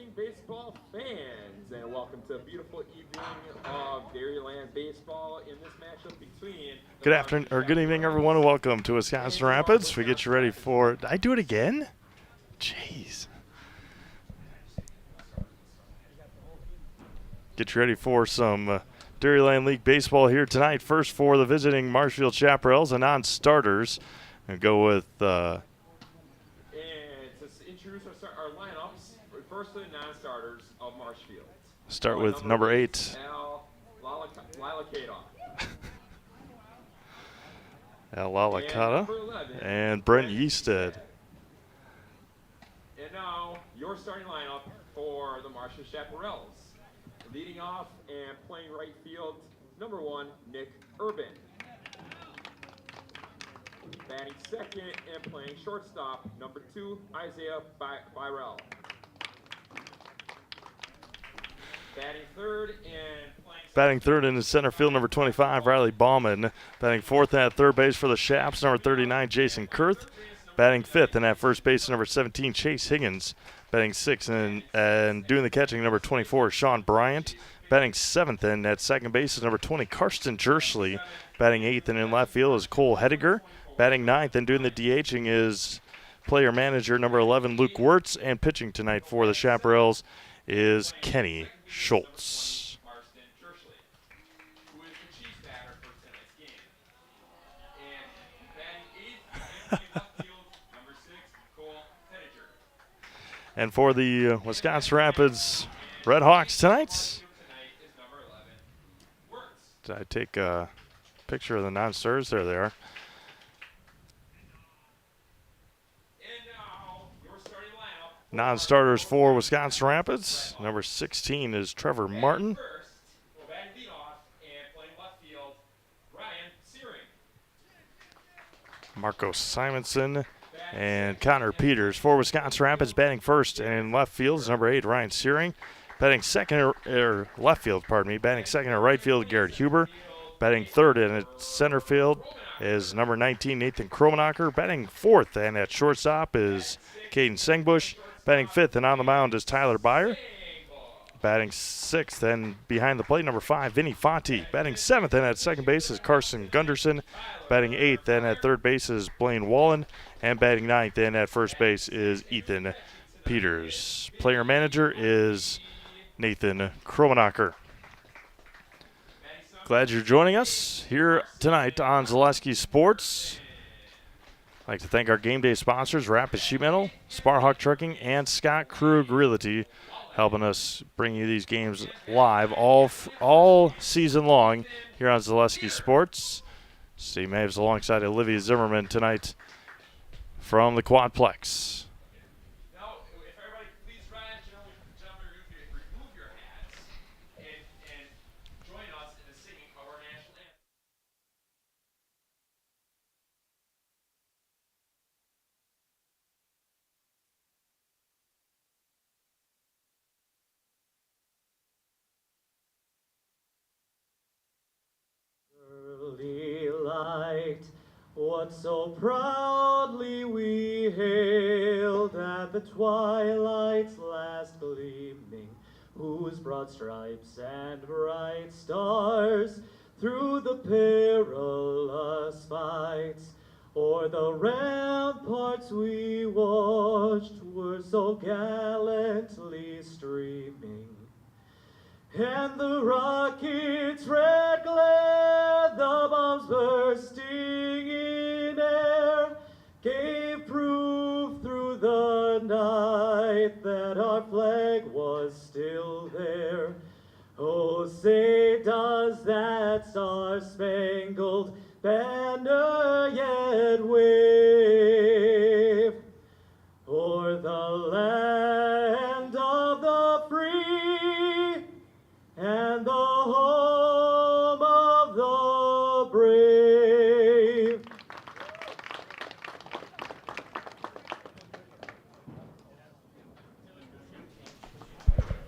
evening, baseball fans, and welcome to a beautiful evening of Dairyland baseball in this matchup between. Good afternoon, or good evening, everyone, and welcome to Wisconsin Rapids. We get you ready for. Did I do it again? Jeez. Get you ready for some Dairyland League baseball here tonight. First for the visiting Marshfield Chaparrals, the non-starters. And go with. And to introduce our lineups, first to the non-starters of Marshfield. Start with number 8. Al Lalakata and Brent Yeasted. And now, your starting lineup for the Marshfield Chaparrals. Leading off and playing right field, number 1, Nick Urban. Batting second and playing shortstop, number 2, Isaiah Birel. Batting third in the center field, number 25, Riley Bauman. Batting fourth at third base for the Chaps, number 39, Jason Kurth. Batting fifth in at first base, number 17, Chase Higgins. Batting sixth and doing the catching, number 24, Sean Bryant. Batting seventh in at second base is number 20, Karsten Jersley. Batting eighth and in left field is Cole Hediger. Batting ninth and doing the DHing is player manager, number 11, Luke Wirtz. And pitching tonight for the Chaparrals is Kenny Schultz. And for the Wisconsin Rapids RedHawks tonight, did I take a picture of the non-starters? There they are. Non-starters for Wisconsin Rapids. Number 16 is Trevor Martin. Marco Simonson and Connor Peters. For Wisconsin Rapids, batting first and in left field is number 8, Ryan Searing. Batting second, or left field, pardon me. Batting second or right field, Garrett Huber. Batting third and at center field is number 19, Nathan Kromenacher. Batting fourth and at shortstop is Caden Sengbush. Batting fifth and on the mound is Tyler Byer. Batting sixth and behind the plate, number 5, Vinny Fonte. Batting seventh and at second base is Carson Gunderson. Batting eighth and at third base is Blaine Wallen. And batting ninth and at first base is Ethan Peters. Player manager is Nathan Kromenacher. Glad you're joining us here tonight on Zaleski Sports. I'd like to thank our game day sponsors, Rapid Sheet Metal, Sparhawk Trucking, and Scott Krug Realty, helping us bring you these games live all season long here on Zaleski Sports. Steve Maves alongside Olivia Zimmerman tonight from the Quadplex. Light, what so proudly we hailed at the twilight's last gleaming, whose broad stripes and bright stars through the perilous fights o'er the ramparts we watched were so gallantly streaming. And the rocket's red glare, the bombs bursting in air, gave proof through the night that our flag was still there. Oh, say does that star-spangled banner yet wave o'er the land of the free and the home of the brave.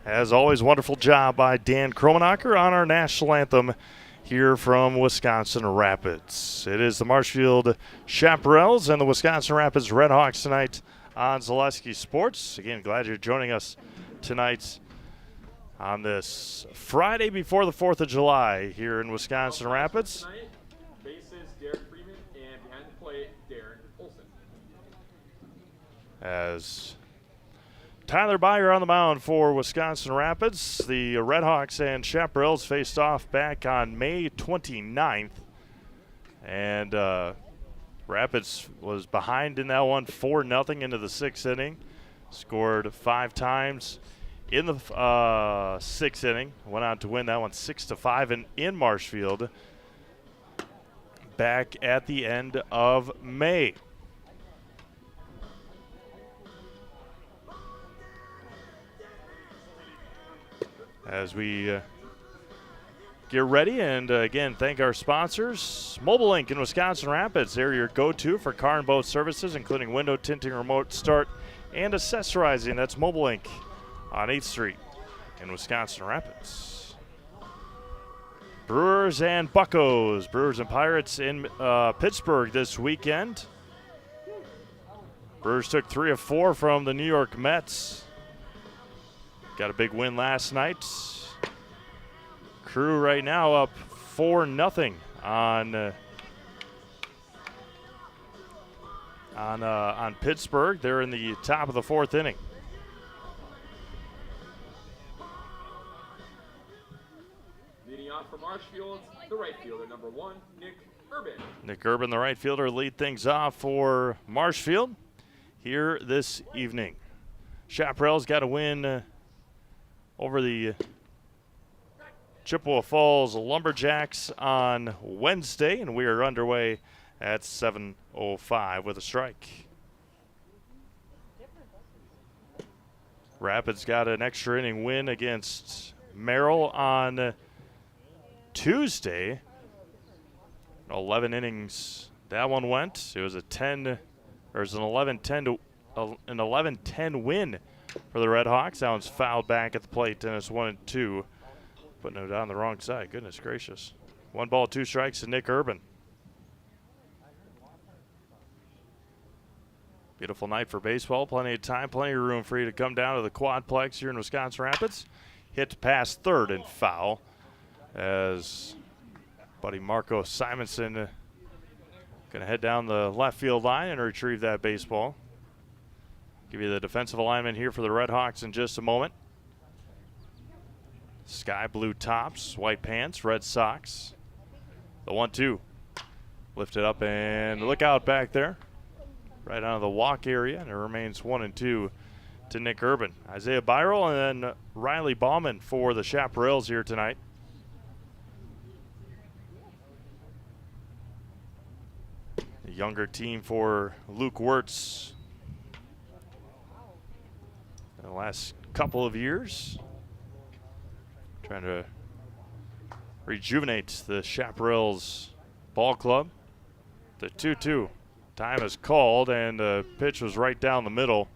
As always, wonderful job by Dan Kromenacher on our national anthem here from Wisconsin Rapids. It is the Marshfield Chaparrals and the Wisconsin Rapids RedHawks tonight on Zaleski Sports. Again, glad you're joining us tonight on this Friday before the 4th of July here in Wisconsin Rapids. Tonight, bases Derek Freeman and behind the plate Darren Olson. As Tyler Beyer on the mound for Wisconsin Rapids. The RedHawks and Chaparrals faced off back on May 29th. And Rapids was behind in that one 4-0 into the 6th inning. Scored 5 times in the 6th inning. Went on to win that one 6-5 in Marshfield back at the end of May. As we get ready and again thank our sponsors. Mobile Link in Wisconsin Rapids. They're your go-to for car and boat services, including window tinting, remote start, and accessorizing. That's Mobile Link on 8th Street in Wisconsin Rapids. Brewers and Buccos. Brewers and Pirates in Pittsburgh this weekend. Brewers took 3 of 4 from the New York Mets. Got a big win last night. Crew right now up 4-0 on Pittsburgh. They're in the top of the 4th inning. Leading off for Marshfield, the right fielder, number 1, Nick Urban. Nick Urban, the right fielder, lead things off for Marshfield here this evening. Chaparrals got a win over the Chippewa Falls Lumberjacks on Wednesday, and we are underway at 7:05 with a strike. Rapids got an extra inning win against Merrill on Tuesday. 11 innings that one went. It was an 11-10 win for the RedHawks. That one's fouled back at the plate, and it's 1-2. Putting it on the wrong side. Goodness gracious. 1 ball, 2 strikes to Nick Urban. Beautiful night for baseball. Plenty of time, plenty of room for you to come down to the Quadplex here in Wisconsin Rapids. Hit past third and foul as buddy Marco Simonson going to head down the left field line and retrieve that baseball. Give you the defensive alignment here for the RedHawks in just a moment. Sky blue tops, white pants, red socks. The 1-2. Lifted up and look out back there. Right out of the walk area, and it remains 1-2 to Nick Urban. Isaiah Byrell and then Riley Bauman for the Chaparrals here tonight. The younger team for Luke Wirtz in the last couple of years. Trying to rejuvenate the Chaparrals ball club. The 2-2. Time is called, and the pitch was right down the middle.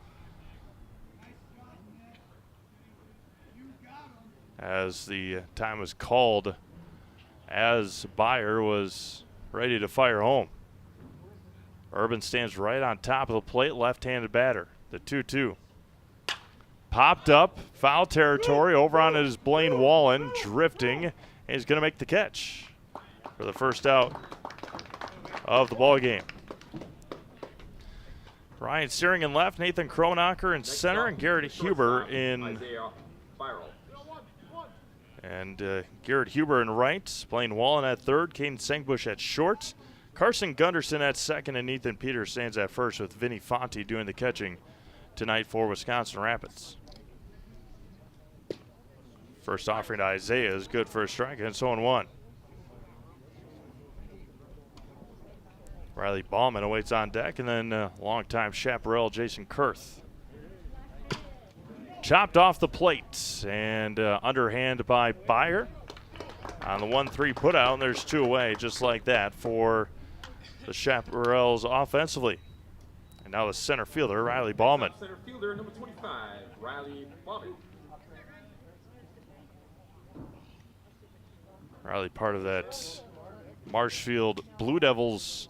As the time was called, as Beyer was ready to fire home. Urban stands right on top of the plate, left-handed batter. The 2-2. Popped up, foul territory, over on his Blaine Wallen, drifting, and he's going to make the catch for the first out of the ball game. Ryan Searing in left, Nathan Kronacher in center, and Garrett Huber in. Isaiah Byrell. And Garrett Huber in right, Blaine Wallen at third, Caden Sengbush at short, Carson Gunderson at second, and Ethan Peters stands at first with Vinny Fonte doing the catching tonight for Wisconsin Rapids. First offering to Isaiah is good for a strike, and so on 1. Riley Bauman awaits on deck, and then longtime Chaparral Jason Kurth. Chopped off the plate, and underhand by Beyer on the 1-3 putout, and there's 2 away just like that for the Chaparrals offensively. And now the center fielder, Riley Bauman. Center fielder, number 25, Riley Bauman. Riley part of that Marshfield Blue Devils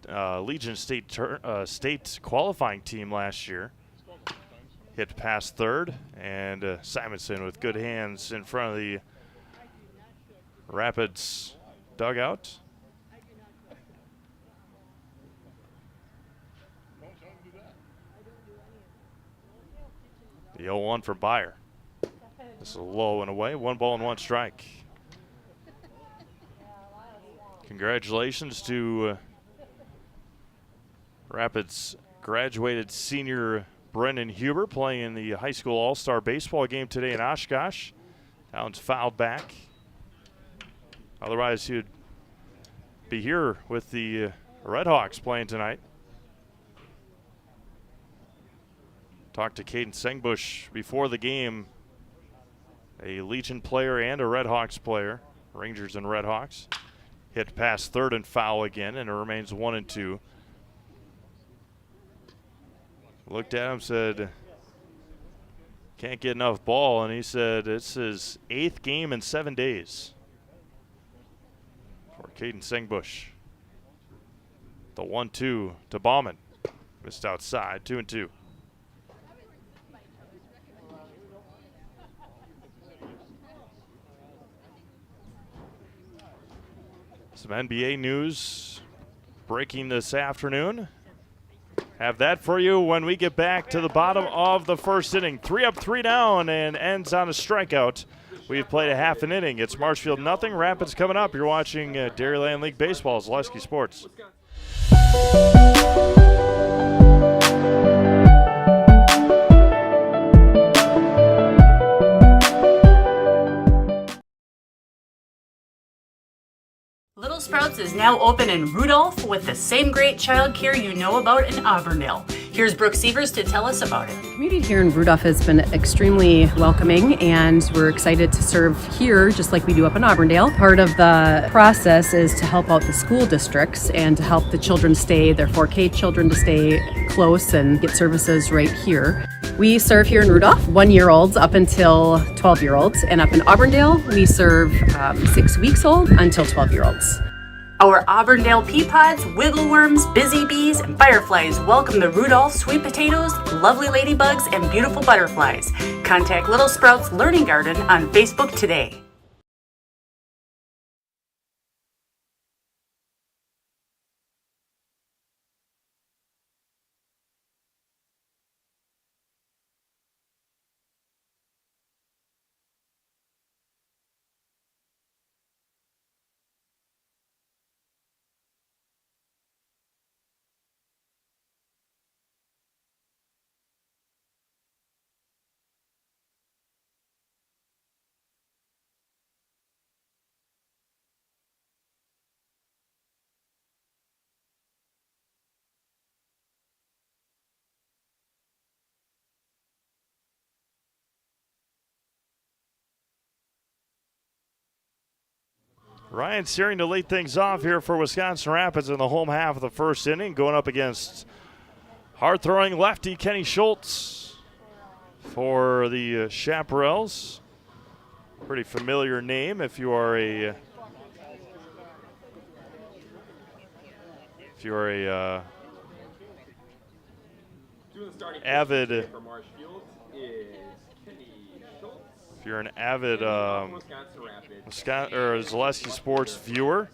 Legion State qualifying team last year. hit past third, and Simonson with good hands in front of the Rapids dugout. The 0-1 for Byer. This is low and away. 1 ball and 1 strike. Congratulations to Rapids graduated senior Brendan Huber playing in the high school all-star baseball game today in Oshkosh. That one's fouled back. Otherwise, he would be here with the RedHawks playing tonight. Talked to Caden Sengbush before the game, a Legion player and a RedHawks player, Rangers and RedHawks. Hit past third and foul again, and it remains 1-2. Looked at him, said, can't get enough ball, and he said it's his 8th game in 7 days for Caden Sengbush. The 1-2 to Bauman. Missed outside, 2-2. Some NBA news breaking this afternoon. Have that for you when we get back to the bottom of the first inning. 3 up, 3 down, and ends on a strikeout. We've played a half an inning. It's Marshfield nothing. Rapids coming up. You're watching Dairyland League Baseball. Zaleski Sports. Little Sprouts is now open in Rudolph with the same great childcare you know about in Auburndale. Here's Brooke Sievers to tell us about it. The community here in Rudolph has been extremely welcoming, and we're excited to serve here just like we do up in Auburndale. Part of the process is to help out the school districts and to help the children stay, their 4K children to stay close and get services right here. We serve here in Rudolph 1-year-olds up until 12-year-olds, and up in Auburndale we serve 6 weeks old until 12-year-olds. Our Auburndale pea pods, wiggle worms, busy bees, and fireflies welcome the Rudolph sweet potatoes, lovely ladybugs, and beautiful butterflies. Contact Little Sprouts Learning Garden on Facebook today. Ryan Searing to lead things off here for Wisconsin Rapids in the home half of the first inning, going up against hard-throwing lefty Kenny Schultz for the Chaparrals. Pretty familiar name if you are a avid if you're an avid Zaleski Sports viewer,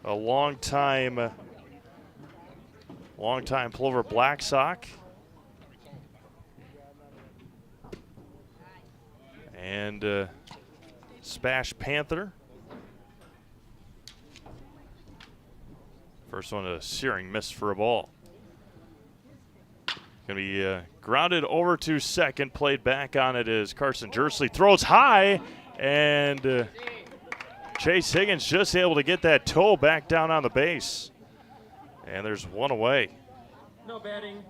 a long-time Plover Black Sox, and Spash Panther. First one to Searing, missed for a ball. Going to be grounded over to second. Played back on it is Carson Jersley. Throws high, and Chase Higgins just able to get that toe back down on the base. And there's one away. Now batting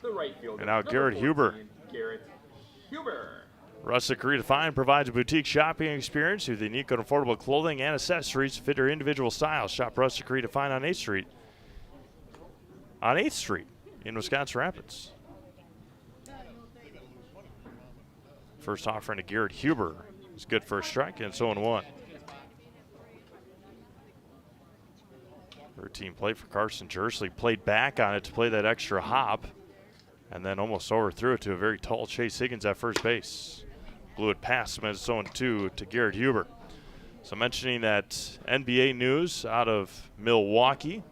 the right fielder. And now Garrett Huber. Rustic Redefined provides a boutique shopping experience with unique and affordable clothing and accessories to fit your individual style. Shop Rustic Redefined on 8th Street. On 8th Street in Wisconsin Rapids. First offering to Garrett Huber. It's good for a strike, and it's 0-1. Routine play for Carson Jersley. Played back on it to play that extra hop. and then almost overthrew it to a very tall Chase Higgins at first base. Blew it past him at zone 2 to Garrett Huber. So mentioning that NBA news out of Milwaukee.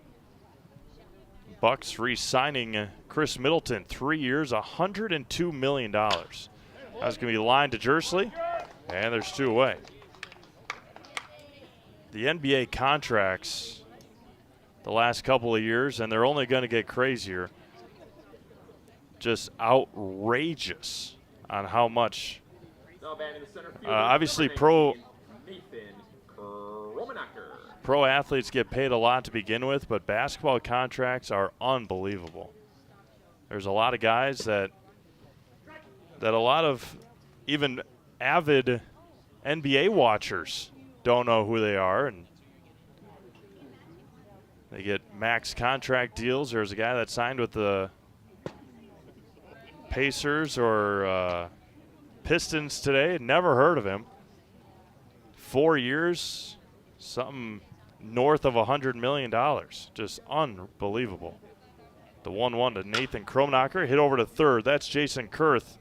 Bucks re-signing Chris Middleton, 3 years, $102 million. That's going to be lined to Jersley, and there's 2 away. The NBA contracts the last couple of years, and they're only going to get crazier. Just outrageous on how much. Obviously, pro athletes get paid a lot to begin with, but basketball contracts are unbelievable. There's a lot of guys that a lot of even avid NBA watchers don't know who they are, and they get max contract deals. There's a guy that signed with the Pacers or Pistons today. Never heard of him. 4 years, something north of $100 million. Just unbelievable. The 1-1 to Nathan Kromnacher. Hit over to third. That's Jason Kurth.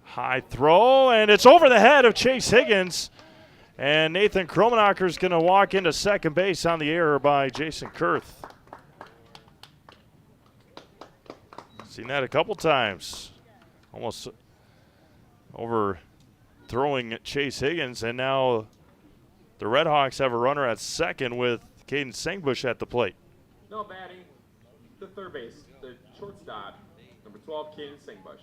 High throw, and it's over the head of Chase Higgins. And Nathan Kromnacher is going to walk into second base on the error by Jason Kurth. Seen that a couple times. Almost overthrowing Chase Higgins, and now the RedHawks have a runner at second with Caden Sengbush at the plate. No batting. The third base, the shortstop, number 12, Caden Sengbush.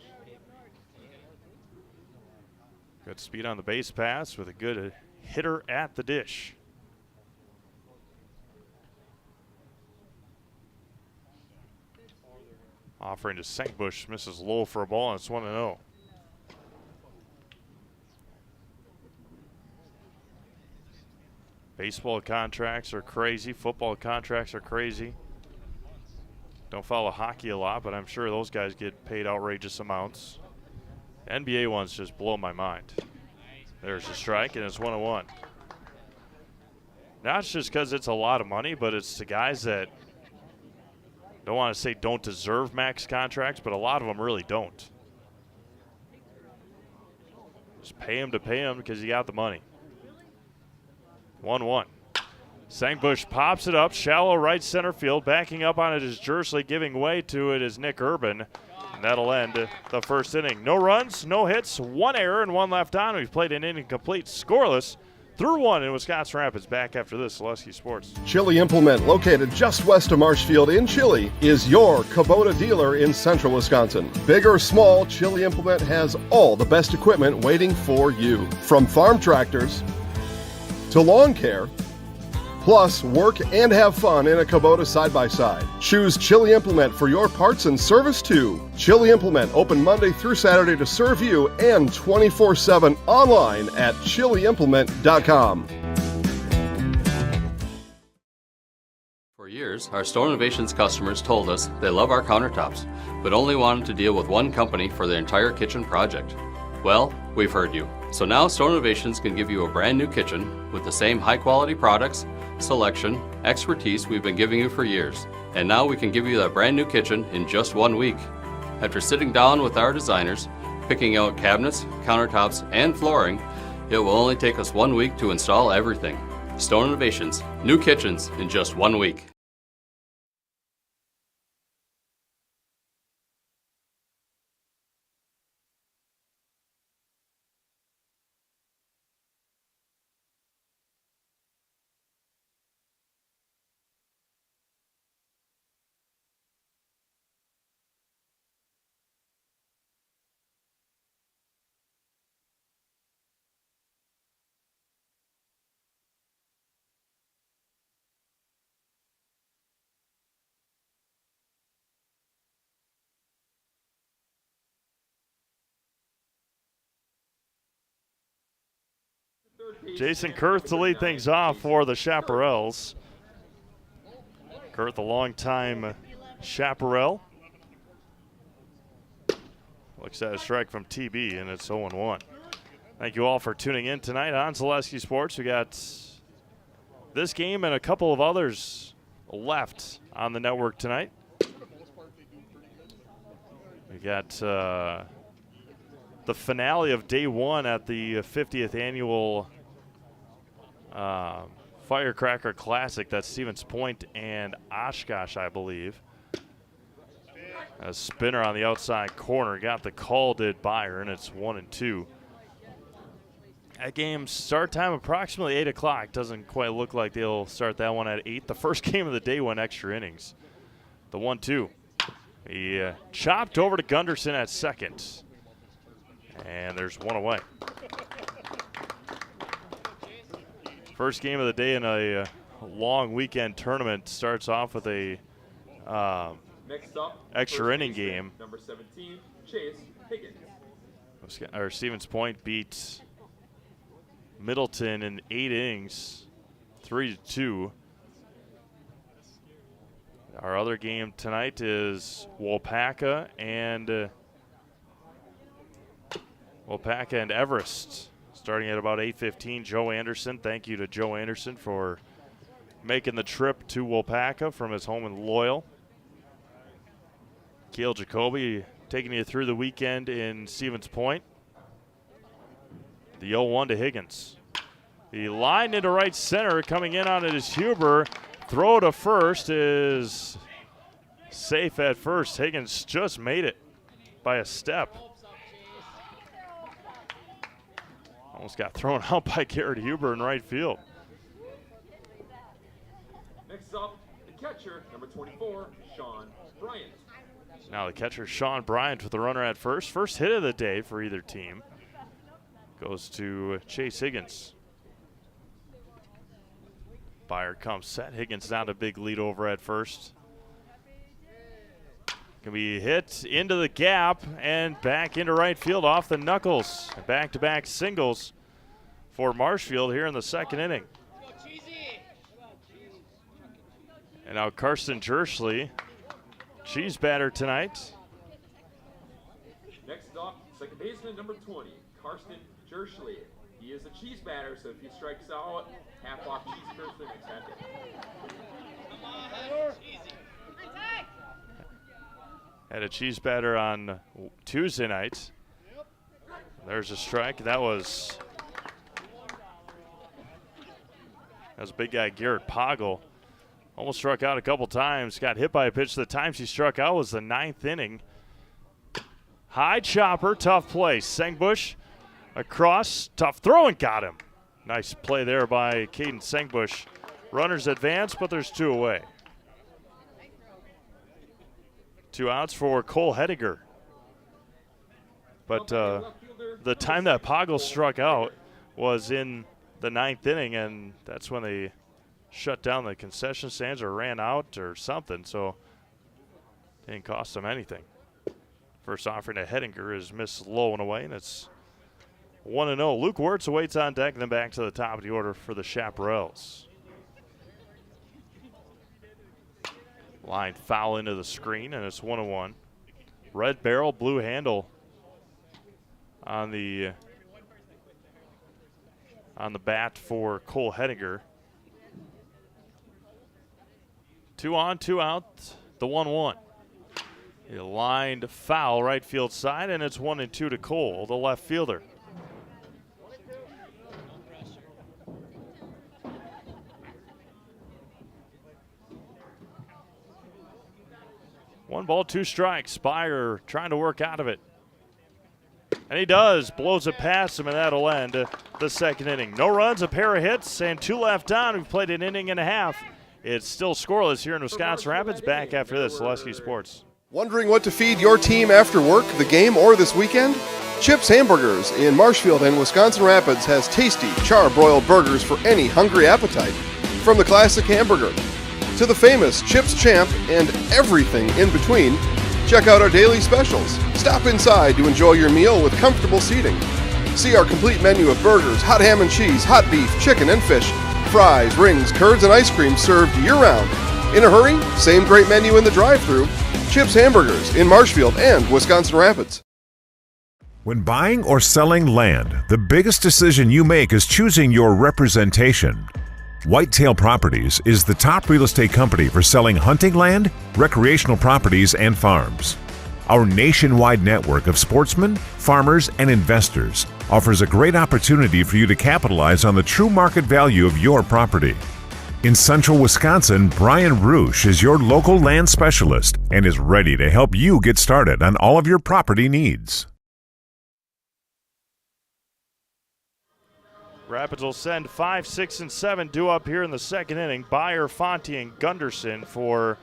Good speed on the base pass with a good hitter at the dish. Offering to Sengbush, misses low for a ball, and it's 1-0. Baseball contracts are crazy. Football contracts are crazy. Don't follow hockey a lot, but I'm sure those guys get paid outrageous amounts. NBA ones just blow my mind. There's a strike, and it's 1-1. Not just because it's a lot of money, but it's the guys that don't want to say don't deserve max contracts, but a lot of them really don't. Just pay them to pay them because you got the money. 1-1. Sengbush pops it up, shallow right center field. Backing up on it is Jersley. Giving way to it is Nick Urban. And that'll end the first inning. No runs, no hits, 1 error, and 1 left on. We've played an inning complete, scoreless, through 1 in Wisconsin Rapids. Back after this, Zaleski Sports. Chili Implement, located just west of Marshfield in Chili, is your Kubota dealer in central Wisconsin. Big or small, Chili Implement has all the best equipment waiting for you. From farm tractors to lawn care, plus work and have fun in a Kubota side-by-side. Choose Chili Implement for your parts and service too. Chili Implement, open Monday through Saturday to serve you, and 24/7 online at chiliimplement.com. For years, our Stone Innovations customers told us they love our countertops, but only wanted to deal with one company for their entire kitchen project. Well, we've heard you. So now Stone Innovations can give you a brand new kitchen with the same high quality products, selection, expertise we've been giving you for years. And now we can give you that brand new kitchen in just 1 week. After sitting down with our designers, picking out cabinets, countertops, and flooring, it will only take us 1 week to install everything. Stone Innovations, new kitchens in just 1 week. Jason Kurth to lead things off for the Chaparrals. Kurth, a long-time Chaparral. Looks at a strike from TB, and it's 0-1. Thank you all for tuning in tonight on Zaleski Sports. We got this game and a couple of others left on the network tonight. We got the finale of day one at the 50th annual Firecracker Classic. That's Stevens Point and Oshkosh, I believe. A spinner on the outside corner. Got the call, did Byron. It's 1-2. That game start time approximately 8 o'clock. Doesn't quite look like they'll start that one at 8. The first game of the day went extra innings. The 1-2. He chopped over to Gunderson at second. And there's one away. First game of the day in a long weekend tournament starts off with a Next up, extra inning game. Number 17, Chase Higgins. Stevens Point beat Middleton in 8 innings, 3-2. Our other game tonight is Waupaca and Everest. Starting at about 8:15, Joe Anderson. Thank you to Joe Anderson for making the trip to Waupaca from his home in Loyal. Keel Jacoby taking you through the weekend in Stevens Point. The 0-1 to Higgins. The line into right center, coming in on it is Huber. Throw to first is safe at first. Higgins just made it by a step. Almost got thrown out by Garrett Huber in right field. Next up, the catcher, number 24, Sean Bryant. Now the catcher, Sean Bryant, with the runner at first. First hit of the day for either team goes to Chase Higgins. Byer comes set. Higgins down a big lead over at first. Can be hit into the gap and back into right field off the knuckles. Back-to-back singles for Marshfield here in the second inning. And now Karsten Jerschley, cheese batter tonight. Next up, second baseman number 20, Karsten Jerschley. He is a cheese batter, so if he strikes out, half off cheese first for the next half inning. Had a cheese batter on Tuesday night. There's a strike. That was a big guy, Garrett Poggle. Almost struck out a couple times. Got hit by a pitch. The times he struck out was the 9th inning. High chopper, tough play. Sengbush across, tough throw, and got him. Nice play there by Caden Sengbush. Runners advance, but there's 2 away. 2 outs for Cole Hediger. But the time that Poggle struck out was in the 9th inning, and that's when they shut down the concession stands or ran out or something, so it didn't cost them anything. First offering to Hediger is missed low and away, and it's 1-0. Luke Wirtz awaits on deck, and then back to the top of the order for the Chaparrals. Line foul into the screen, and it's 1-1. Red barrel, blue handle on the bat for Cole Hediger. 2 on, 2 out, the 1-1. He lined foul right field side, and it's 1-2 to Cole, the left fielder. One ball, 2 strikes. Spire trying to work out of it. And he does. Blows it past him, and that'll end the second inning. No runs, a pair of hits, and 2 left on. We've played an inning and a half. It's still scoreless here in Wisconsin Rapids. Back after this, Zaleski Sports. Wondering what to feed your team after work, the game, or this weekend? Chips Hamburgers in Marshfield and Wisconsin Rapids has tasty, char-broiled burgers for any hungry appetite. From the classic hamburger to the famous Chips Champ and everything in between, check out our daily specials. Stop inside to enjoy your meal with comfortable seating. See our complete menu of burgers, hot ham and cheese, hot beef, chicken and fish, fries, rings, curds, and ice cream served year-round. In a hurry? Same great menu in the drive-thru. Chips Hamburgers in Marshfield and Wisconsin Rapids. When buying or selling land, the biggest decision you make is choosing your representation. Whitetail Properties is the top real estate company for selling hunting land, recreational properties, and farms. Our nationwide network of sportsmen, farmers, and investors offers a great opportunity for you to capitalize on the true market value of your property. In central Wisconsin, Brian Roosh is your local land specialist and is ready to help you get started on all of your property needs. Rapids will send 5, 6, and 7 due up here in the second inning. Byer, Fonte, and Gunderson for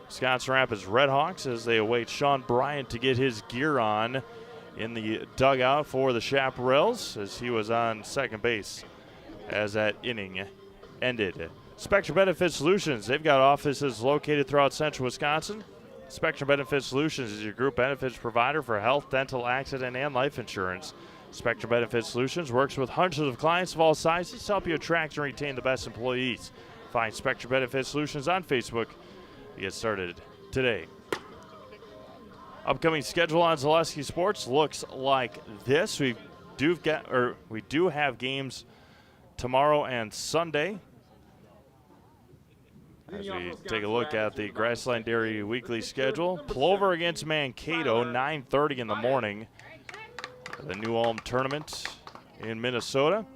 Wisconsin Rapids RedHawks as they await Sean Bryant to get his gear on in the dugout for the Chaparrals as he was on second base as that inning ended. Spectrum Benefit Solutions, they've got offices located throughout central Wisconsin. Spectrum Benefit Solutions is your group benefits provider for health, dental, accident, and life insurance. Spectrum Benefit Solutions works with hundreds of clients of all sizes to help you attract and retain the best employees. Find Spectrum Benefit Solutions on Facebook. Get started today. Upcoming schedule on Zaleski Sports looks like this. We do have games tomorrow and Sunday. As we take a look at the Grassland Dairy weekly schedule, Plover against Mankato, 9:30 in the morning. The New Ulm tournament in Minnesota.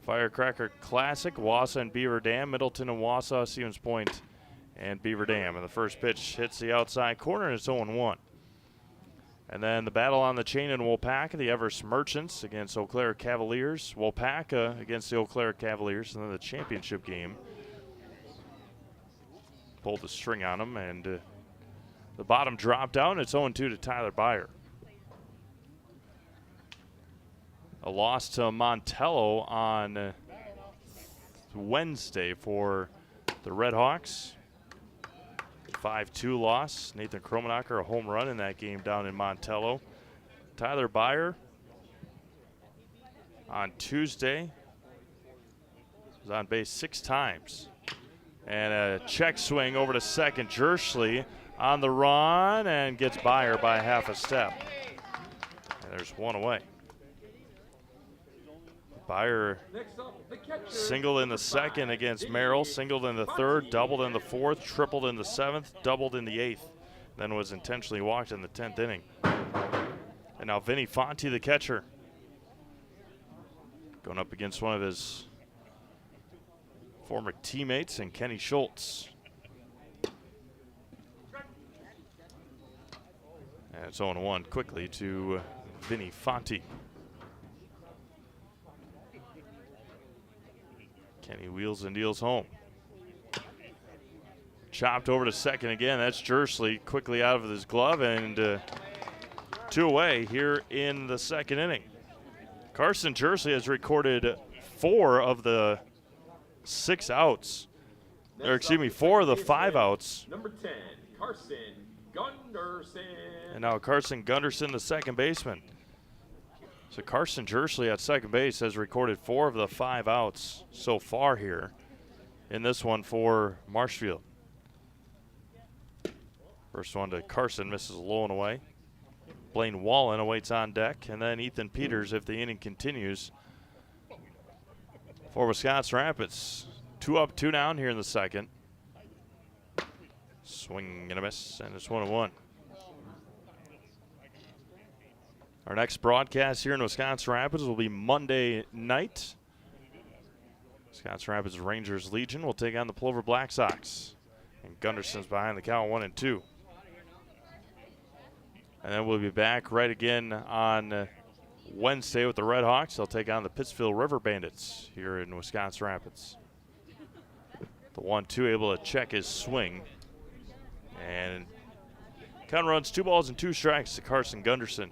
Firecracker Classic, Wausau and Beaver Dam, Middleton and Wausau, Stevens Point and Beaver Dam. And the first pitch hits the outside corner and it's 0-1. And then the battle on the chain in Waupaca, the Everest Merchants against Eau Claire Cavaliers. Waupaca against the Eau Claire Cavaliers, and then the championship game. Pulled the string on them, and the bottom dropped out, and it's 0-2 to Tyler Byer. A loss to Montello on Wednesday for the RedHawks. 5-2 loss. Nathan Kromenacher, a home run in that game down in Montello. Tyler Byer on Tuesday was on base 6 times. And a check swing over to second. Jersley on the run and gets Byer by half a step. And there's one away. Byer singled in the second against Merrill, singled in the third, doubled in the fourth, tripled in the seventh, doubled in the eighth, then was intentionally walked in the 10th inning. And now Vinny Fonte, the catcher, going up against one of his former teammates and Kenny Schultz. And it's 0-1 quickly to Vinny Fonte. Kenny wheels and deals home. Chopped over to second again. That's Jersley quickly out of his glove, and 2 away here in the second inning. Carson Jersley has recorded 4 of the 6 outs. Or excuse me, 4 of the 5 outs. Number 10, Carson Gunderson. And now Carson Gunderson, the second baseman. So Carson Jersley at second base has recorded 4 of the 5 outs so far here in this one for Marshfield. First one to Carson, misses low and away. Blaine Wallen awaits on deck, and then Ethan Peters if the inning continues for Wisconsin Rapids. 2 up, 2 down here in the second. Swing and a miss, and it's 1-1. Our next broadcast here in Wisconsin Rapids will be Monday night. Wisconsin Rapids Rangers Legion will take on the Plover Black Sox. And Gunderson's behind the count 1-2. And then we'll be back right again on Wednesday with the RedHawks. They'll take on the Pittsfield River Bandits here in Wisconsin Rapids. The 1-2 able to check his swing. And count runs 2 balls and 2 strikes to Carson Gunderson.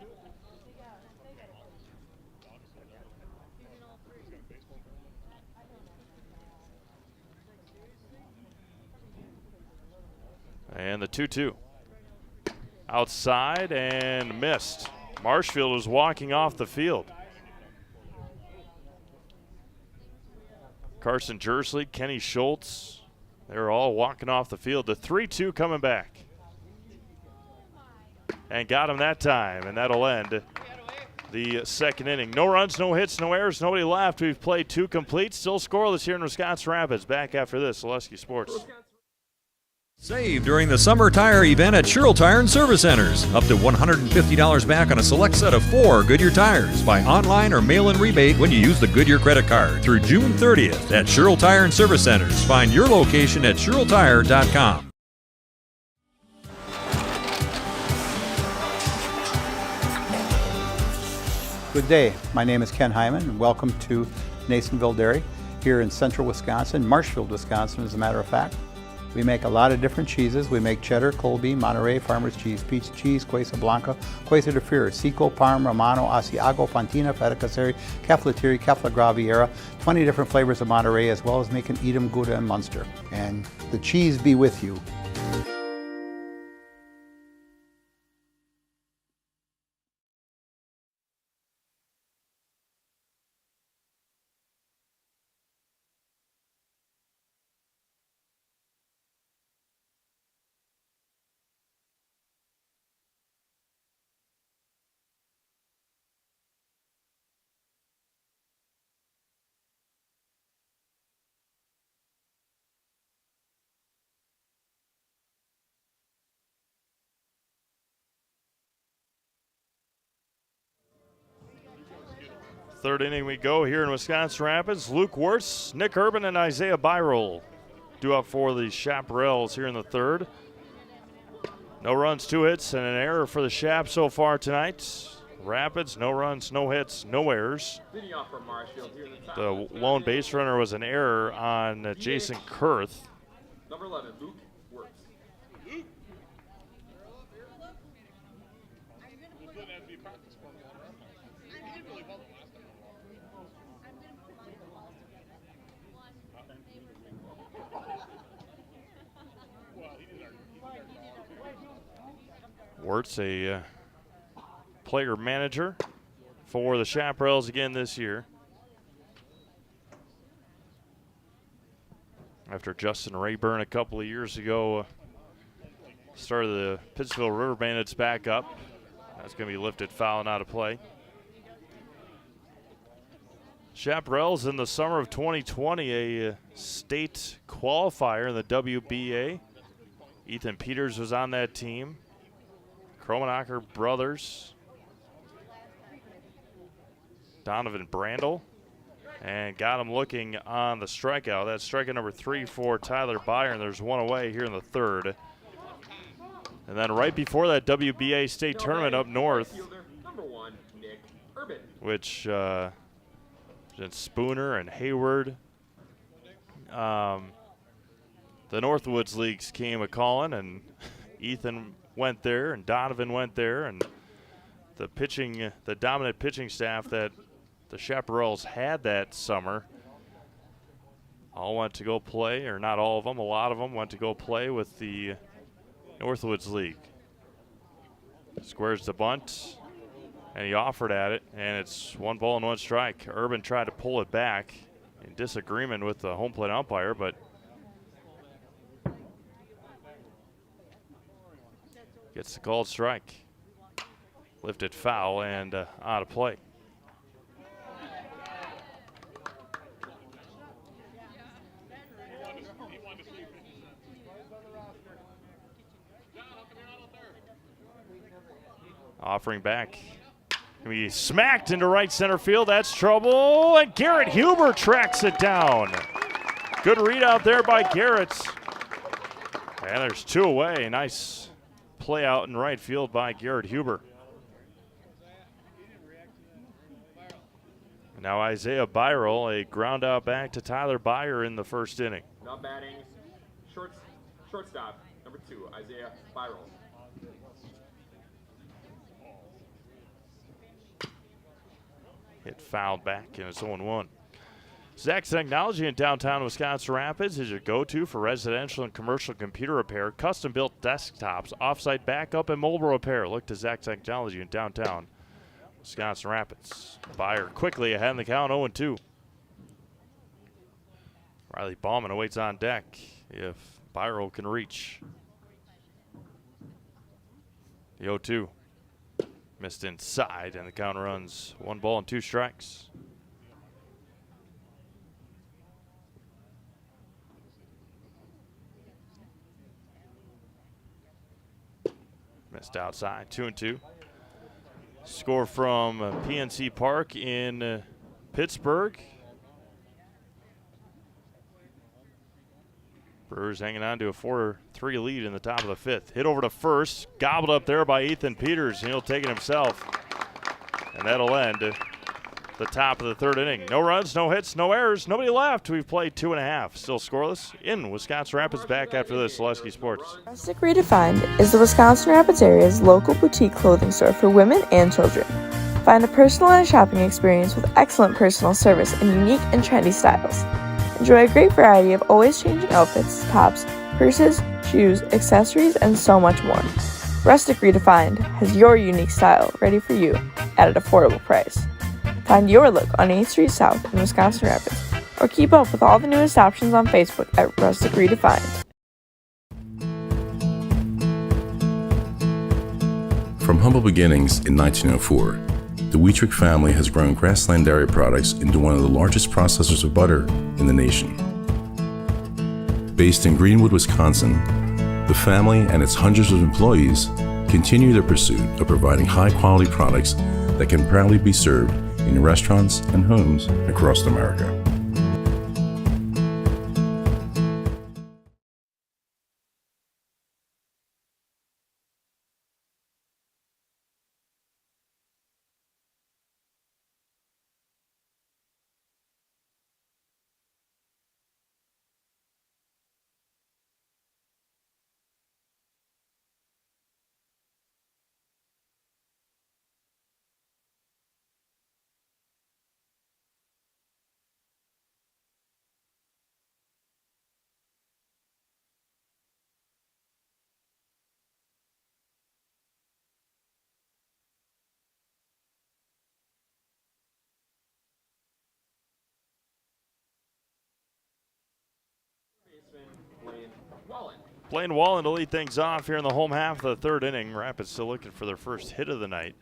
And the 2-2. Outside and missed. Marshfield was walking off the field. Carson Jersley, Kenny Schultz, they were all walking off the field. The 3-2 coming back. And got him that time, and that'll end the second inning. No runs, no hits, no errors, nobody left. We've played 2 complete, still scoreless here in Wisconsin Rapids. Back after this, Zaleski Sports. Save during the summer tire event at Sherrill Tire and Service Centers. Up to $150 back on a select set of 4 Goodyear tires. Buy online or mail-in rebate when you use the Goodyear credit card through June 30th at Sherrill Tire and Service Centers. Find your location at SherrillTire.com. Good day. My name is Ken Hyman, and welcome to Nasonville Dairy here in central Wisconsin, Marshfield, Wisconsin, as a matter of fact. We make a lot of different cheeses. We make cheddar, Colby, Monterey, Farmer's Cheese, Peach Cheese, Quesa Blanca, Quesa de Freer, Seco, Parm, Romano, Asiago, Fontina, Feta Caseri, Caflatiri, Cafla Graviera, 20 different flavors of Monterey, as well as making Edam, Gouda, and Munster. And the cheese be with you. Third inning we go here in Wisconsin Rapids. Luke Wirtz, Nick Urban, and Isaiah Byrol due up for the Chaparrals here in the third. No runs, 2 hits, and an error for the Chap so far tonight. Rapids, no runs, no hits, no errors. Leading off for Marshfield here in the top. The lone base runner was an error on Jason Kurth. Number 11, Luke Wirtz. Wirtz, a player manager for the Chaparrals again this year. After Justin Rayburn a couple of years ago started the Pittsville River Bandits back up. That's going to be lifted foul and out of play. Chaparrals in the summer of 2020, a state qualifier in the WBA. Ethan Peters was on that team. Kromenacher brothers. Donovan Brandel. And got him looking on the strikeout. That's strikeout number 3 for Tyler Byer, and there's one away here in the third. And then right before that WBA state tournament up north, Number 1, Nick Urban. which Spooner and Hayward, the Northwoods Leagues came a-calling, and Ethan went there, and Donovan went there, and the dominant pitching staff that the Chaparrals had that summer all went to go play, or not all of them, a lot of them went to go play with the Northwoods League. Squares the bunt, and he offered at it, and it's 1 ball and 1 strike. Urban tried to pull it back in disagreement with the home plate umpire, but gets the called strike. Lifted foul and out of play. Offering back. Can be smacked into right center field. That's trouble. And Garrett Huber tracks it down. Good read out there by Garrett. And there's 2 away. Nice play out in right field by Garrett Huber. And now Isaiah Byrol, a ground out back to Tyler Byer in the first inning. Now batting shortstop, number 2, Isaiah Byrol. Hit fouled back, and it's 0-1. Zach's Technology in downtown Wisconsin Rapids is your go-to for residential and commercial computer repair, custom-built desktops, off-site backup, and mobile repair. Look to Zach Technology in downtown Wisconsin Rapids. Byer quickly ahead in the count, 0-2. Riley Bauman awaits on deck if Byrol can reach. The 0-2. Missed inside, and the count runs 1 ball and 2 strikes. Missed outside, 2-2. Score from PNC Park in Pittsburgh. Brewers hanging on to a 4-3 lead in the top of the fifth. Hit over to first, gobbled up there by Ethan Peters, and he'll take it himself. And that'll end the top of the third inning. No runs, no hits, no errors, nobody left. We've played 2.5, still scoreless in Wisconsin Rapids. Back after this, Zaleski Sports. Rustic Redefined is the Wisconsin Rapids area's local boutique clothing store for women and children. Find a personalized shopping experience with excellent personal service and unique and trendy styles. Enjoy a great variety of always changing outfits, tops, purses, shoes, accessories, and so much more. Rustic Redefined has your unique style ready for you at an affordable price. Find your look on 8th Street South in Wisconsin Rapids, or keep up with all the newest options on Facebook at Rustic Redefined. From humble beginnings in 1904, the Wheatrick family has grown Grassland Dairy Products into one of the largest processors of butter in the nation. Based in Greenwood, Wisconsin, the family and its hundreds of employees continue their pursuit of providing high-quality products that can proudly be served in restaurants and homes across America. Blaine Wallen to lead things off here in the home half of the third inning. Rapids still looking for their first hit of the night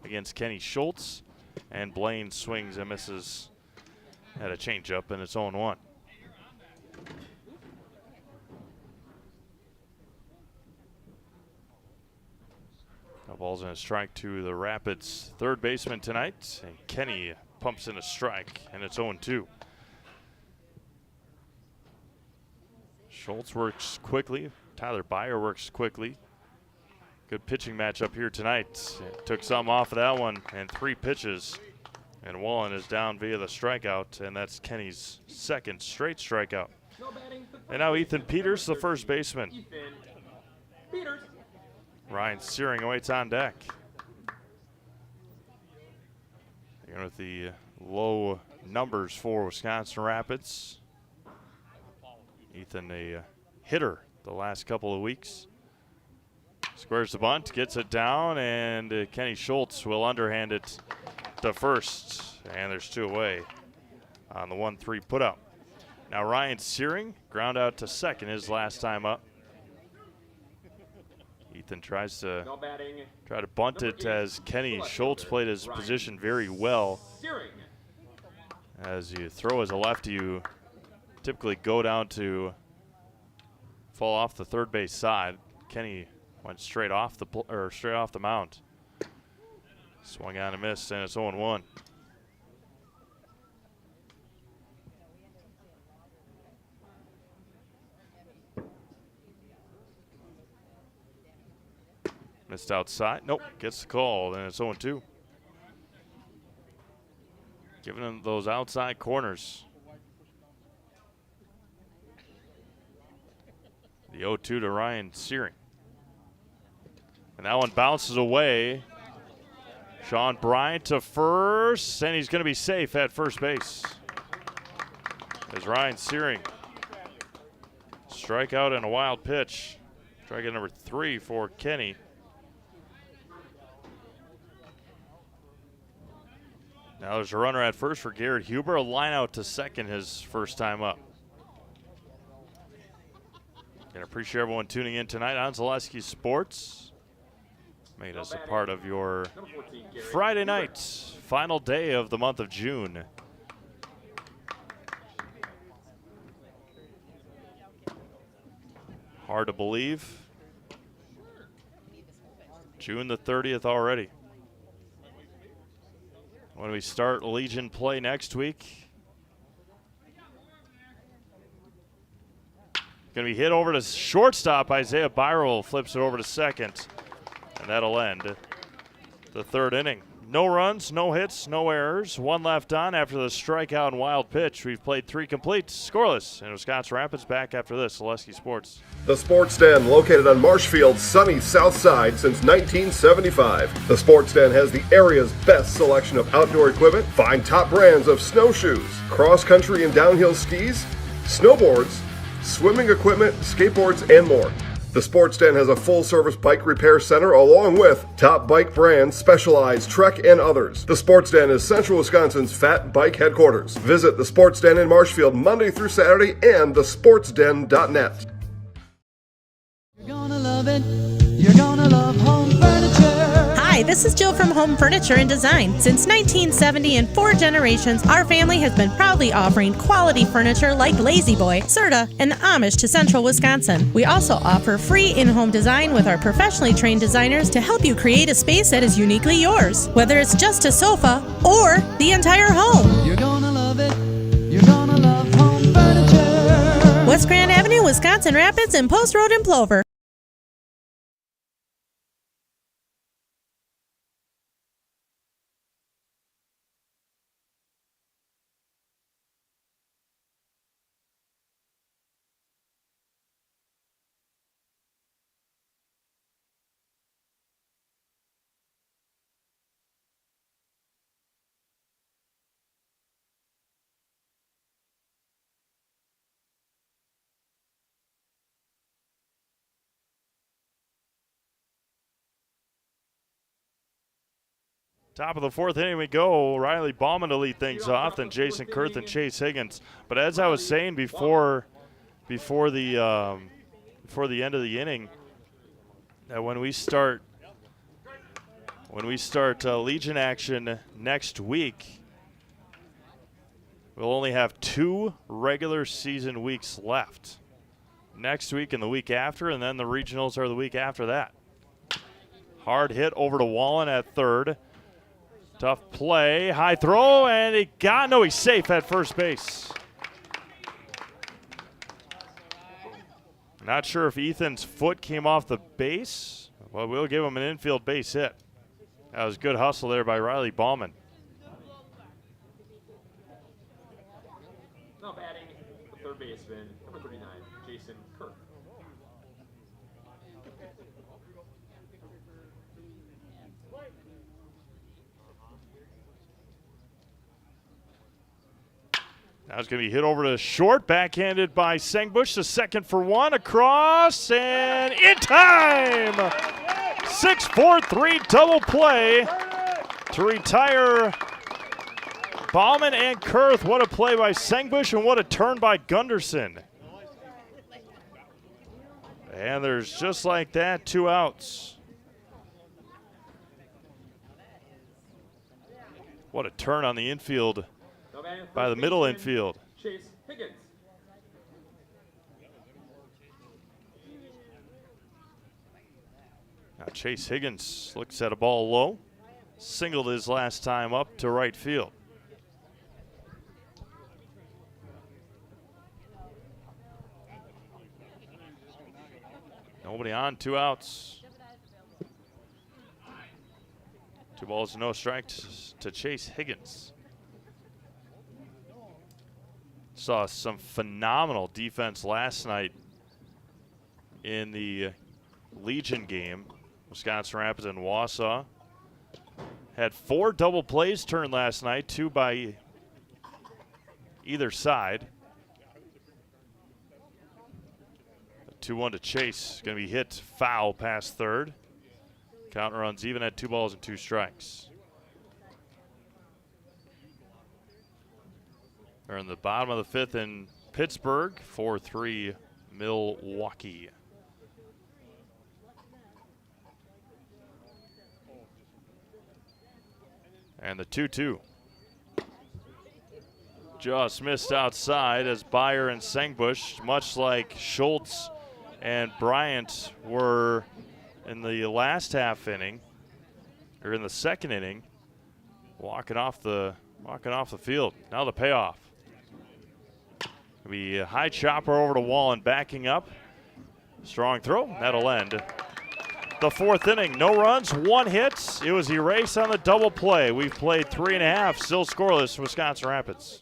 against Kenny Schultz. And Blaine swings and misses at a changeup, and it's 0-1. No balls and a strike to the Rapids third baseman tonight. And Kenny pumps in a strike, and it's 0-2. Schultz works quickly. Tyler Byer works quickly. Good pitching matchup here tonight. Took some off of that one, and 3 pitches. And Wallen is down via the strikeout, and that's Kenny's second straight strikeout. And now Ethan Peters, the first baseman. Ryan Searing awaits on deck. Again with the low numbers for Wisconsin Rapids. Ethan, a hitter the last couple of weeks. Squares the bunt, gets it down, and Kenny Schultz will underhand it to first. And there's 2 away on the 1-3 putout. Now Ryan Searing, ground out to second his last time up. Ethan tries to bunt it as Kenny Schultz played his position very well. As you throw as a lefty, you typically go down to fall off the third base side. Kenny went straight off the mound. Swung on and missed, and it's 0-1. Missed outside. Nope, gets the call, and it's 0-2. Giving him those outside corners. The 0-2 to Ryan Searing. And that one bounces away. Sean Bryant to first, and he's going to be safe at first base. As Ryan Searing. Strikeout and a wild pitch. Strikeout number 3 for Kenny. Now there's a runner at first for Garrett Huber. A line out to second his first time up. And appreciate everyone tuning in tonight on Zaleski Sports. Made us a part of your Friday night, final day of the month of June. Hard to believe. June the 30th already. When we start Legion play next week. Going to be hit over to shortstop. Isaiah Byrell flips it over to second. And that'll end the third inning. No runs, no hits, no errors. One left on after the strikeout and wild pitch. We've played 3 complete, scoreless. And Wisconsin Rapids back after this. Zaleski Sports. The Sports Den, located on Marshfield's sunny south side since 1975. The Sports Den has the area's best selection of outdoor equipment. Find top brands of snowshoes, cross-country and downhill skis, snowboards, swimming equipment, skateboards, and more. The Sports Den has a full-service bike repair center along with top bike brands, Specialized, Trek, and others. The Sports Den is Central Wisconsin's Fat Bike headquarters. Visit the Sports Den in Marshfield Monday through Saturday and thesportsden.net. You're gonna love it. You're gonna love home furniture. Hi, this is Jill from Home Furniture and Design. Since 1970 and 4 generations, our family has been proudly offering quality furniture like Lazy Boy, Serta, and Amish to Central Wisconsin. We also offer free in-home design with our professionally trained designers to help you create a space that is uniquely yours, whether it's just a sofa or the entire home. You're gonna love it. You're gonna love home furniture. West Grand Avenue, Wisconsin Rapids, and Post Road in Plover. Top of the 4th inning we go. Riley Bauman to lead things off, then Jason Kurth and Chase Higgins. But as I was saying before the end of the inning, that when we start Legion action next week, we'll only have 2 regular season weeks left. Next week and the week after, and then the regionals are the week after that. Hard hit over to Wallen at third. Tough play, high throw, and he's safe at first base. Not sure if Ethan's foot came off the base. Well, we'll give him an infield base hit. That was good hustle there by Riley Bauman. Now batting the third baseman, number 39, Jason Kurth. Now it's going to be hit over to short, backhanded by Sengbush to second for one, across, and in time! 6-4-3 double play to retire Bauman and Kurth. What a play by Sengbush and what a turn by Gunderson. And there's just like that, 2 outs. What a turn on the infield by the middle infield. Chase Higgins. Now Chase Higgins looks at a ball low. Singled his last time up to right field. Nobody on, 2 outs. 2 balls, no strikes to Chase Higgins. Saw some phenomenal defense last night in the Legion game. Wisconsin Rapids and Wausau. Had 4 double plays turned last night, 2 by either side. 2-1 to Chase. Going to be hit foul past third. Count runs even at 2 balls and 2 strikes. They're in the bottom of the 5th in Pittsburgh, 4-3 Milwaukee. And the 2-2. Just missed outside as Beyer and Sengbush, much like Schultz and Bryant, were in the last half inning, or in the second inning, walking off the field. Now the payoff. It'll be a high chopper over the wall and backing up. Strong throw. That'll end the fourth inning. No runs, 1 hit. It was erased on the double play. We've played 3.5, still scoreless, Wisconsin Rapids.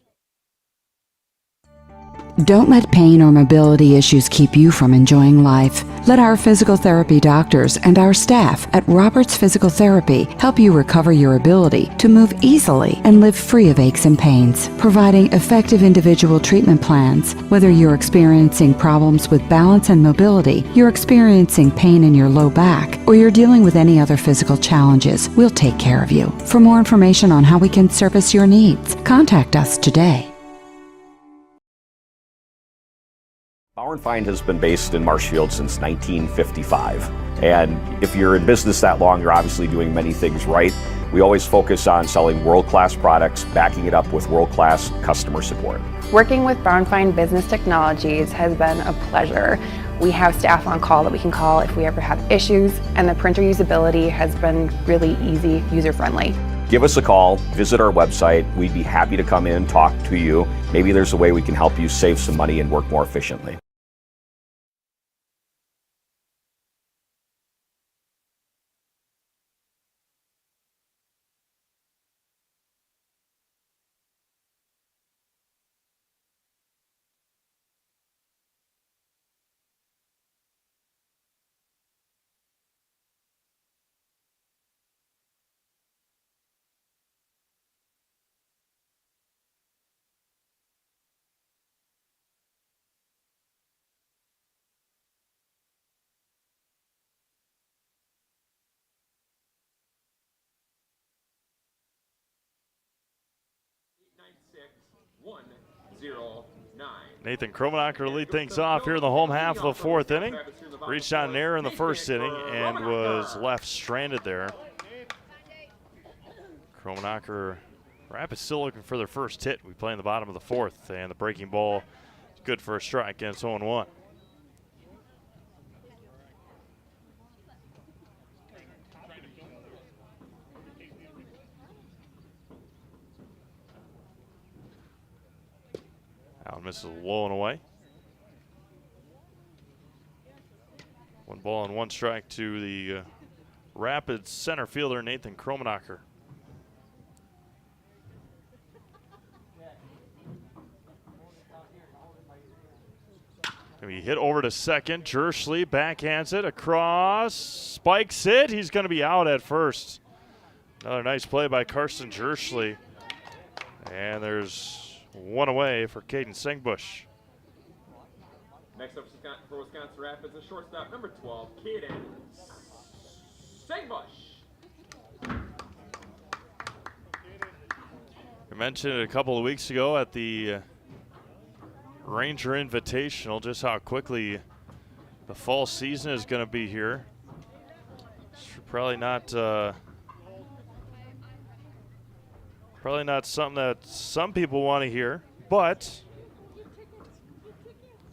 Don't let pain or mobility issues keep you from enjoying life. Let our physical therapy doctors and our staff at Roberts Physical Therapy help you recover your ability to move easily and live free of aches and pains, providing effective individual treatment plans. Whether you're experiencing problems with balance and mobility, you're experiencing pain in your low back, or you're dealing with any other physical challenges, we'll take care of you. For more information on how we can service your needs, contact us today. Bauer & Feind has been based in Marshfield since 1955. And if you're in business that long, you're obviously doing many things right. We always focus on selling world-class products, backing it up with world-class customer support. Working with Bauer & Feind Business Technologies has been a pleasure. We have staff on call that we can call if we ever have issues, and the printer usability has been really easy, user-friendly. Give us a call, visit our website. We'd be happy to come in, talk to you. Maybe there's a way we can help you save some money and work more efficiently. Nathan Kromenacher to lead things off here in the home half of the fourth inning. Reached out an error in the first inning and was left stranded there. Kromenacher, Rapids still looking for their first hit. We play in the bottom of the fourth, and the breaking ball is good for a strike, and it's 0-1. Allen misses low and away. 1 ball and 1 strike to the Rapids center fielder, Nathan Kromenacher. He hit over to second. Jerschley backhands it across, spikes it. He's going to be out at first. Another nice play by Carson Jerschley. And there's 1 away for Caden Sengbush. Next up for Wisconsin Rapids, the shortstop, number 12, Caden Sengbush. I mentioned it a couple of weeks ago at the Ranger Invitational, just how quickly the fall season is going to be here. It's probably not something that some people want to hear, but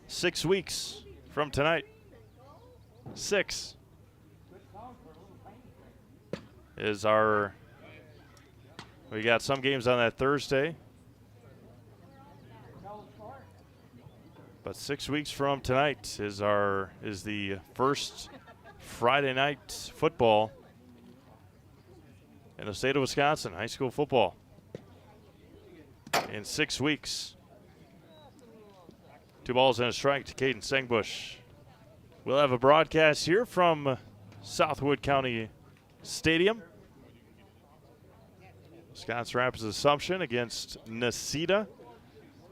6 weeks from tonight, 6 is our, we got some games on that Thursday, but 6 weeks from tonight is the first Friday night football in the state of Wisconsin, high school football. In 6 weeks. 2 balls and a strike to Caden Sengbush. We'll have a broadcast here from Southwood County Stadium. Wisconsin Rapids Assumption against Necedah.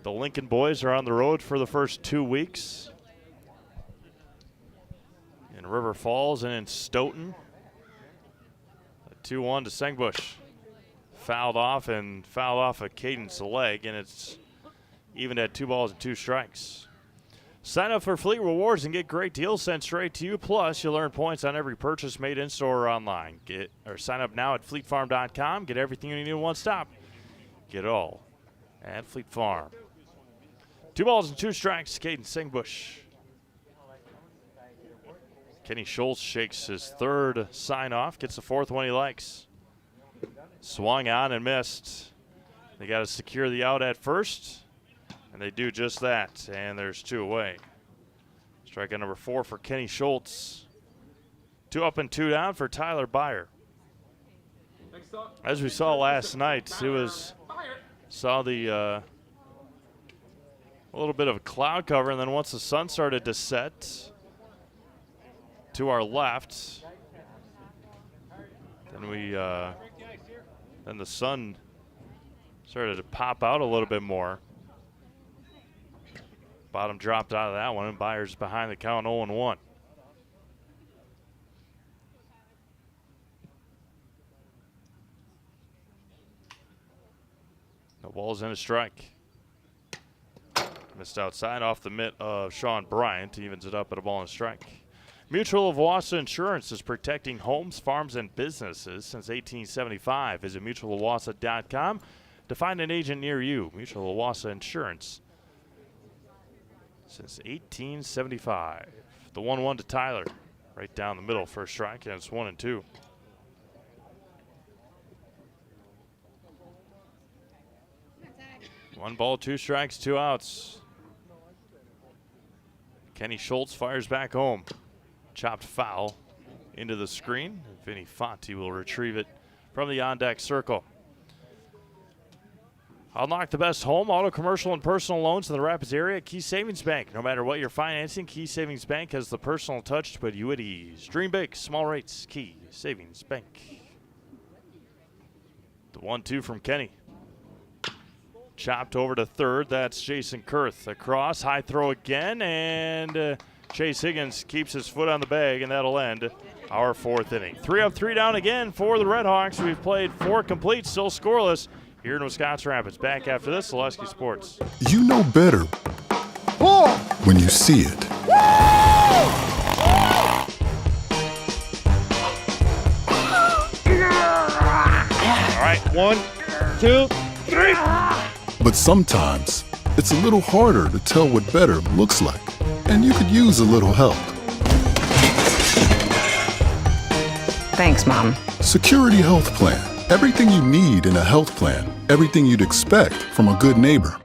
The Lincoln boys are on the road for the first 2 weeks. In River Falls and in Stoughton. 2-1 to Sengbush. Fouled off of Caden's leg, and it's even at 2 balls and 2 strikes. Sign up for Fleet Rewards and get great deals sent straight to you. Plus, you'll earn points on every purchase made in store or online. Sign up now at fleetfarm.com. Get everything you need in one stop. Get it all at Fleet Farm. 2 balls and 2 strikes, Caden Sengbush. Kenny Schultz shakes his third sign off, gets the fourth one he likes. Swung on and missed. They got to secure the out at first, and they do just that, and there's 2 away. Strikeout number 4 for Kenny Schultz. 2 up and 2 down for Tyler Byer. As we saw last night, saw the a little bit of a cloud cover, and then once the sun started to set to our left, then the sun started to pop out a little bit more. Bottom dropped out of that one, and Byers behind the count 0-1. The ball's in a strike. Missed outside off the mitt of Sean Bryant. Evens it up at a ball and strike. Mutual of Wausau Insurance is protecting homes, farms, and businesses since 1875. Visit mutualofwausau.com to find an agent near you. Mutual of Wausau Insurance since 1875. The 1-1 to Tyler. Right down the middle for a strike, and it's 1-2. One ball, 2 strikes, 2 outs. Kenny Schultz fires back home. Chopped foul into the screen. Vinny Fonte will retrieve it from the on-deck circle. Unlock the best home, auto, commercial, and personal loans in the Rapids area at Key Savings Bank. No matter what you're financing, Key Savings Bank has the personal touch to put you at ease. Dream big, small rates, Key Savings Bank. The 1-2 from Kenny. Chopped over to third. That's Jason Kurth. Across, high throw again, and Chase Higgins keeps his foot on the bag, and that'll end our 4th inning. 3 up, 3 down again for the RedHawks. We've played 4 complete, still scoreless here in Wisconsin Rapids. Back after this, Zaleski Sports. You know better when you see it. All right, 1, 2, 3. But sometimes it's a little harder to tell what better looks like, and you could use a little help. Thanks, Mom. Security Health Plan. Everything you need in a health plan. Everything you'd expect from a good neighbor.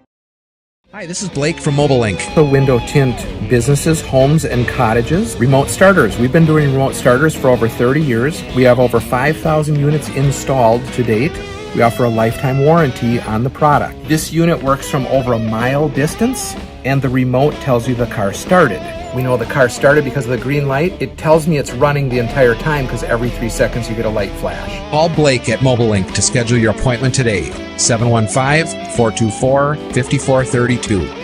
Hi, this is Blake from MobileLink. The window tint businesses, homes, and cottages. Remote starters. We've been doing remote starters for over 30 years. We have over 5,000 units installed to date. We offer a lifetime warranty on the product. This unit works from over a mile distance, and the remote tells you the car started. We know the car started because of the green light. It tells me it's running the entire time because every 3 seconds you get a light flash. Call Blake at MobileLink to schedule your appointment today. 715-424-5432.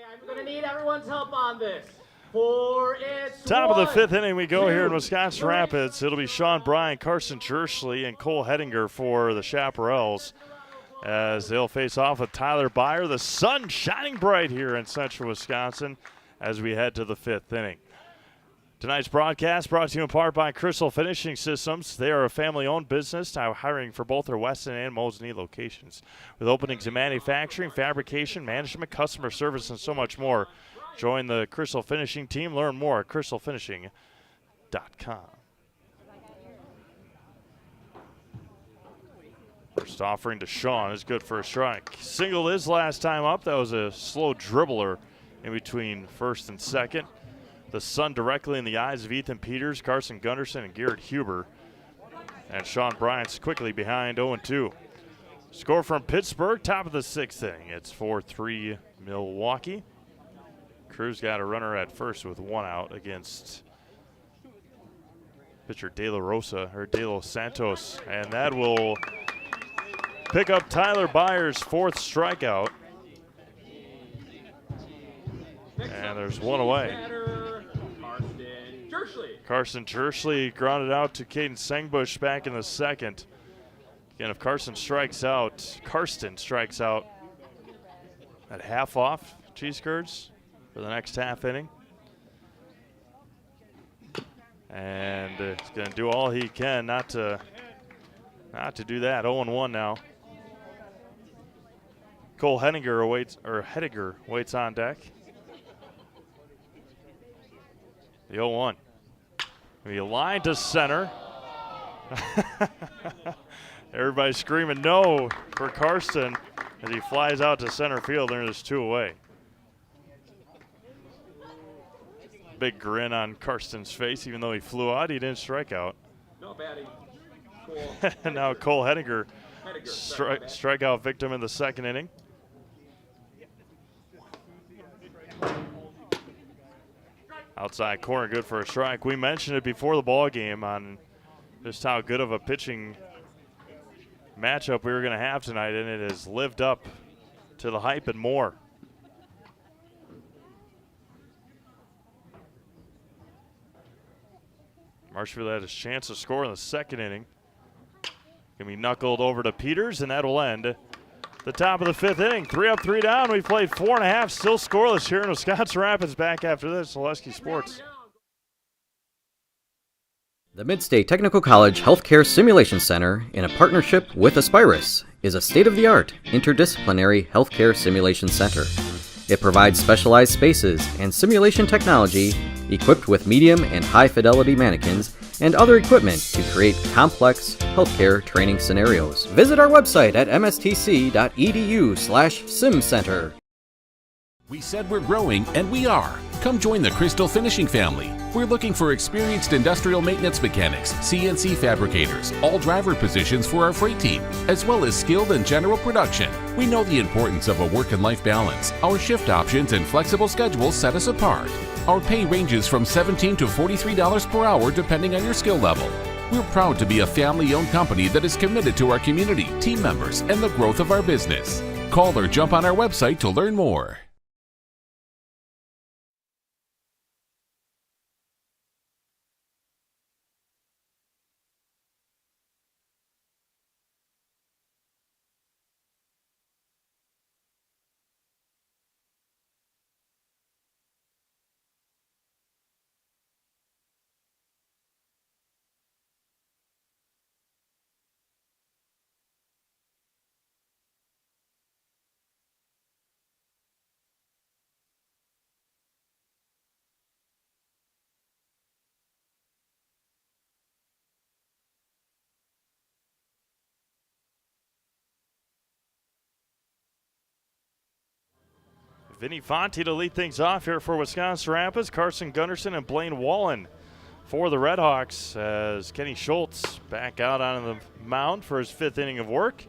I'm going to need everyone's help on this. For it's Top of the 5th inning we go 2, here in Wisconsin Rapids. It'll be Sean Bryant, Carson Jersley, and Cole Hedinger for the Chaparrals as they'll face off with Tyler Byer. The sun shining bright here in central Wisconsin as we head to the 5th inning. Tonight's broadcast brought to you in part by Crystal Finishing Systems. They are a family-owned business now hiring for both their Weston and Mosinee locations. With openings in manufacturing, fabrication, management, customer service, and so much more. Join the Crystal Finishing team. Learn more at crystalfinishing.com. First offering to Sean is good for a strike. Singled his last time up. That was a slow dribbler in between first and second. The sun directly in the eyes of Ethan Peters, Carson Gunderson, and Garrett Huber. And Sean Bryant's quickly behind 0-2. Score from Pittsburgh, top of the 6th inning. It's 4-3 Milwaukee. Cruz got a runner at first with 1 out against pitcher De Los Santos, and that will pick up Tyler Byers' 4th strikeout. And there's 1 away. Carson Jersley grounded out to Caden Sengbush back in the 2nd. Again, if Karsten strikes out at half off Cheese Curds for the next half inning. And he's going to do all he can not to do that. 0-1 now. Cole Hediger waits on deck. The 0-1. He lined to center. Everybody's screaming no for Karsten as he flies out to center field. There's 2 away. Big grin on Karsten's face, even though he flew out, he didn't strike out. No batting. And now Cole Hediger, strikeout victim in the 2nd inning. Outside corner, good for a strike. We mentioned it before the ball game on just how good of a pitching matchup we were going to have tonight, and it has lived up to the hype and more. Marshfield had his chance to score in the 2nd inning. Going to be knuckled over to Peters, and that will end the top of the 5th inning. 3 up, 3 down. We've played 4.5, still scoreless here in Wisconsin Rapids. Back after this, Zaleski Sports. The Midstate Technical College Healthcare Simulation Center, in a partnership with Aspirus, is a state-of-the-art interdisciplinary healthcare simulation center. It provides specialized spaces and simulation technology equipped with medium and high-fidelity mannequins and other equipment to create complex healthcare training scenarios. Visit our website at mstc.edu/simcenter. We said we're growing, and we are. Come join the Crystal Finishing family. We're looking for experienced industrial maintenance mechanics, CNC fabricators, all driver positions for our freight team, as well as skilled and general production. We know the importance of a work and life balance. Our shift options and flexible schedules set us apart. Our pay ranges from $17 to $43 per hour depending on your skill level. We're proud to be a family-owned company that is committed to our community, team members, and the growth of our business. Call or jump on our website to learn more. Vinny Fonte to lead things off here for Wisconsin Rapids. Carson Gunderson and Blaine Wallen for the RedHawks as Kenny Schultz back out on the mound for his 5th inning of work.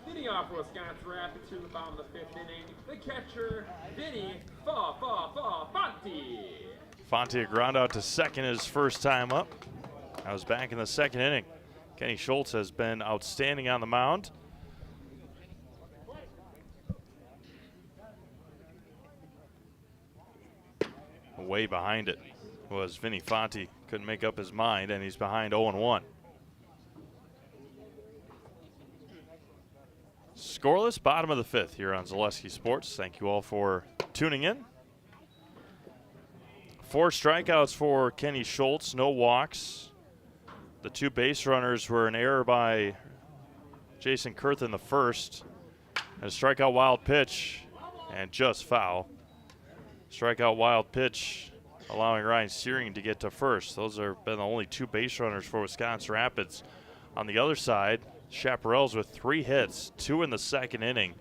Leading off for Wisconsin Rapids to the bottom of the 5th inning, the catcher, Vinny Fonte. Fonte a ground out to 2nd his first time up. I was back in the 2nd inning. Kenny Schultz has been outstanding on the mound. Way behind it was Vinny Fonte. Couldn't make up his mind, and he's behind 0-1. Scoreless, bottom of the 5th here on Zaleski Sports. Thank you all for tuning in. 4 strikeouts for Kenny Schultz, no walks. The 2 base runners were an error by Jason Kurth in the 1st. And a strikeout wild pitch, and just foul. Strikeout wild pitch, allowing Ryan Searing to get to 1st. Those have been the only 2 base runners for Wisconsin Rapids. On the other side, Chaparrals with 3 hits, 2 in the 2nd inning,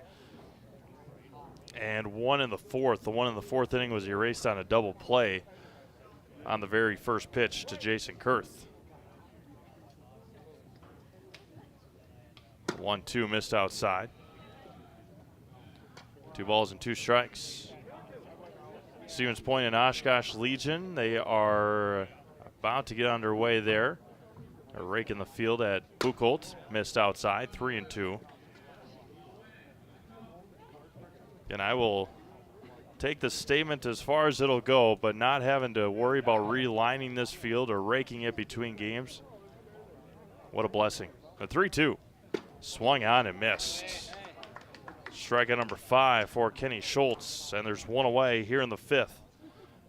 and 1 in the 4th. The one in the 4th inning was erased on a double play on the very first pitch to Jason Kurth. 1-2 missed outside. 2 balls and 2 strikes. Stevens Point and Oshkosh Legion, they are about to get underway there. They're raking the field at Buchholz, missed outside, 3-2. And I will take the statement as far as it'll go, but not having to worry about relining this field or raking it between games. What a blessing. The 3-2. Swung on and missed. Strikeout number 5 for Kenny Schultz, and there's one away here in the 5th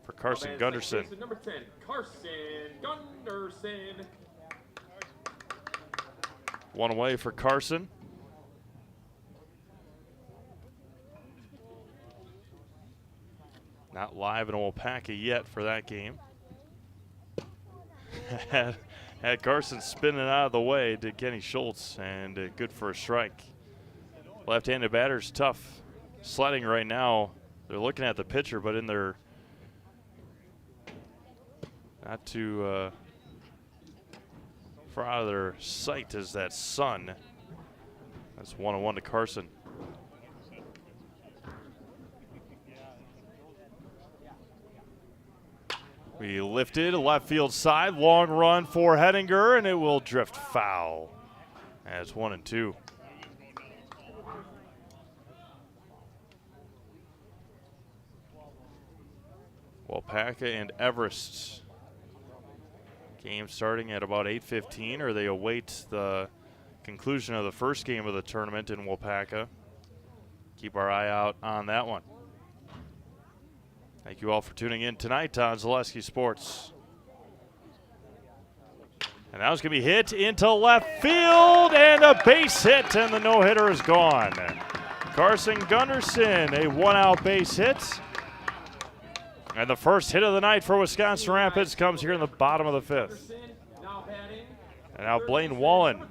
for Carson Gunderson. Number 10, Carson Gunderson. One away for Carson. Not live in Waupaca yet for that game. Had Carson spinning out of the way to Kenny Schultz, and good for a strike. Left-handed batter's tough sledding right now. They're looking at the pitcher, but in their not too far out of their sight is that sun. That's 1-1 to Carson. We lifted left field side, long run for Hettinger, and it will drift foul. As 1-2. Waupaca and Everest. Game starting at about 8:15, or they await the conclusion of the first game of the tournament in Waupaca. Keep our eye out on that one. Thank you all for tuning in tonight on Zaleski Sports. And that was going to be hit into left field, and a base hit, and the no-hitter is gone. Carson Gunderson, a one-out base hit. And the first hit of the night for Wisconsin Rapids comes here in the bottom of the 5th. And now Blaine Wallen.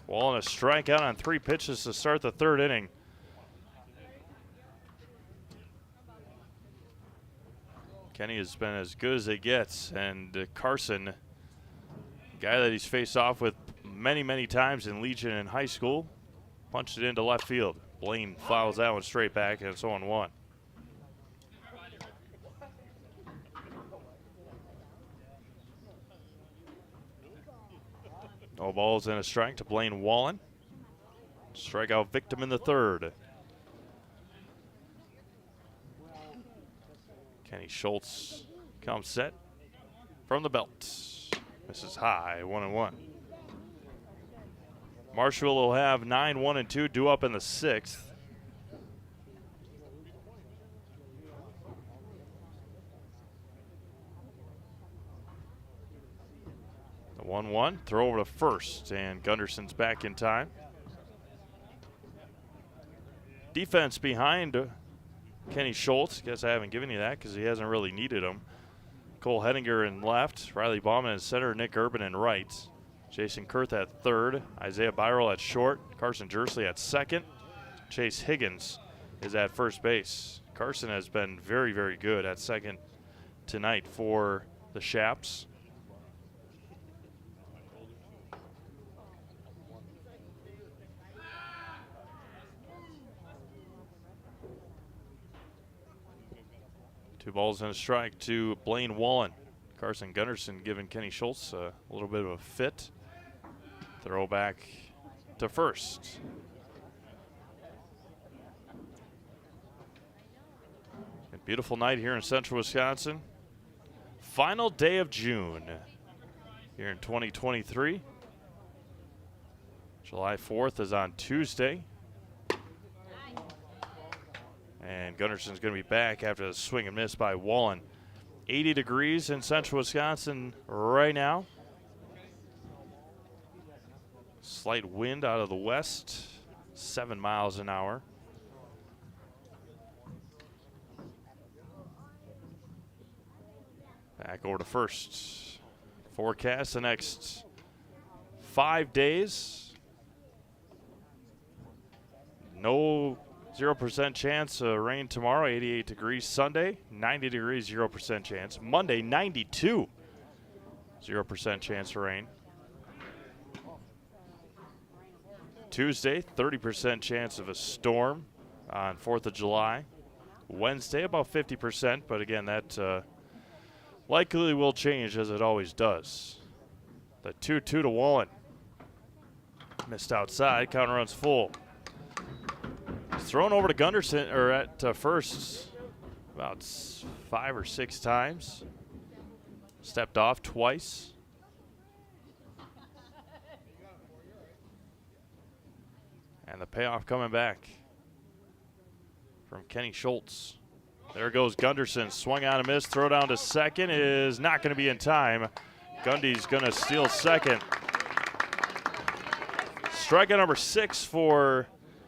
Wallen a strikeout on 3 pitches to start the 3rd inning. Kenny has been as good as it gets, and Carson, guy that he's faced off with many, many times in Legion and high school, punched it into left field. Blaine fouls that one straight back, and it's 0-1. No balls and a strike to Blaine Wallen. Strikeout victim in the 3rd. Kenny Schultz comes set from the belt. Misses high, 1-1. Marshfield will have 9-1-2 due up in the 6th. The 1-1, throw over to first, and Gunderson's back in time. Defense behind Kenny Schultz. Guess I haven't given you that because he hasn't really needed him. Cole Hettinger in left, Riley Bauman in center, Nick Urban in right. Jason Kurth at 3rd, Isaiah Byrell at short, Carson Jersley at 2nd. Chase Higgins is at first base. Carson has been very, very good at 2nd tonight for the Shaps. Two balls and a strike to Blaine Wallen. Carson Gunderson giving Kenny Schultz a little bit of a fit. Throw back to first. A beautiful night here in central Wisconsin. Final day of June here in 2023. July 4th is on Tuesday. And Gunderson's going to be back after the swing and miss by Wallen. 80 degrees in central Wisconsin right now. Slight wind out of the west, 7 miles an hour. Back over to first. Forecast the next 5 days. No 0% chance of rain tomorrow, 88 degrees. Sunday, 90 degrees, 0% chance. Monday, 92, 0% chance of rain. Tuesday, 30% chance of a storm on 4th of July. Wednesday, about 50%, but again, that likely will change as it always does. The 2-2 to Wallen. Missed outside, counter runs full. Thrown over to Gunderson, or at first, about 5 or 6 times. Stepped off twice. And the payoff coming back from Kenny Schultz. There goes Gunderson, swung on a miss, throw down to second is not going to be in time. Gundy's going to steal second. Strikeout number 6 for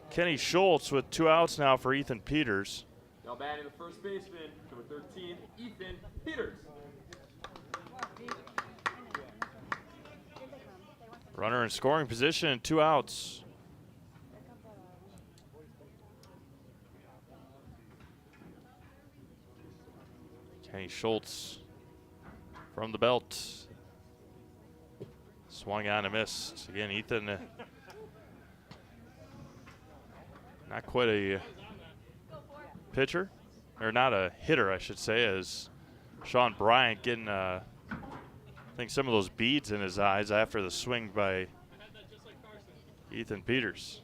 Kenny Schultz with 2 outs now for Ethan Peters. Now batting the first baseman, number 13, Ethan Peters. Runner in scoring position and 2 outs. Kenny Schultz from the belt. Swung on and missed. Again, Ethan, not quite a pitcher, or not a hitter, I should say, as Sean Bryant getting, I think, some of those beads in his eyes after the swing by Ethan Peters.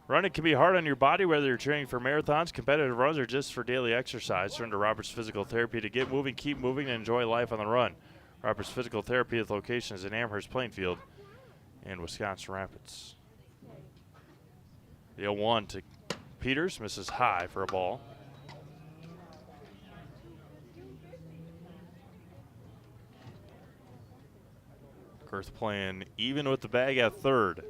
Running can be hard on your body, whether you're training for marathons, competitive runs, or just for daily exercise. Turn to Roberts Physical Therapy to get moving, keep moving, and enjoy life on the run. Roberts Physical Therapy with locations in Amherst, Plainfield, and Wisconsin Rapids. The 0-1 to Peters, misses high for a ball. Kurth playing even with the bag at third.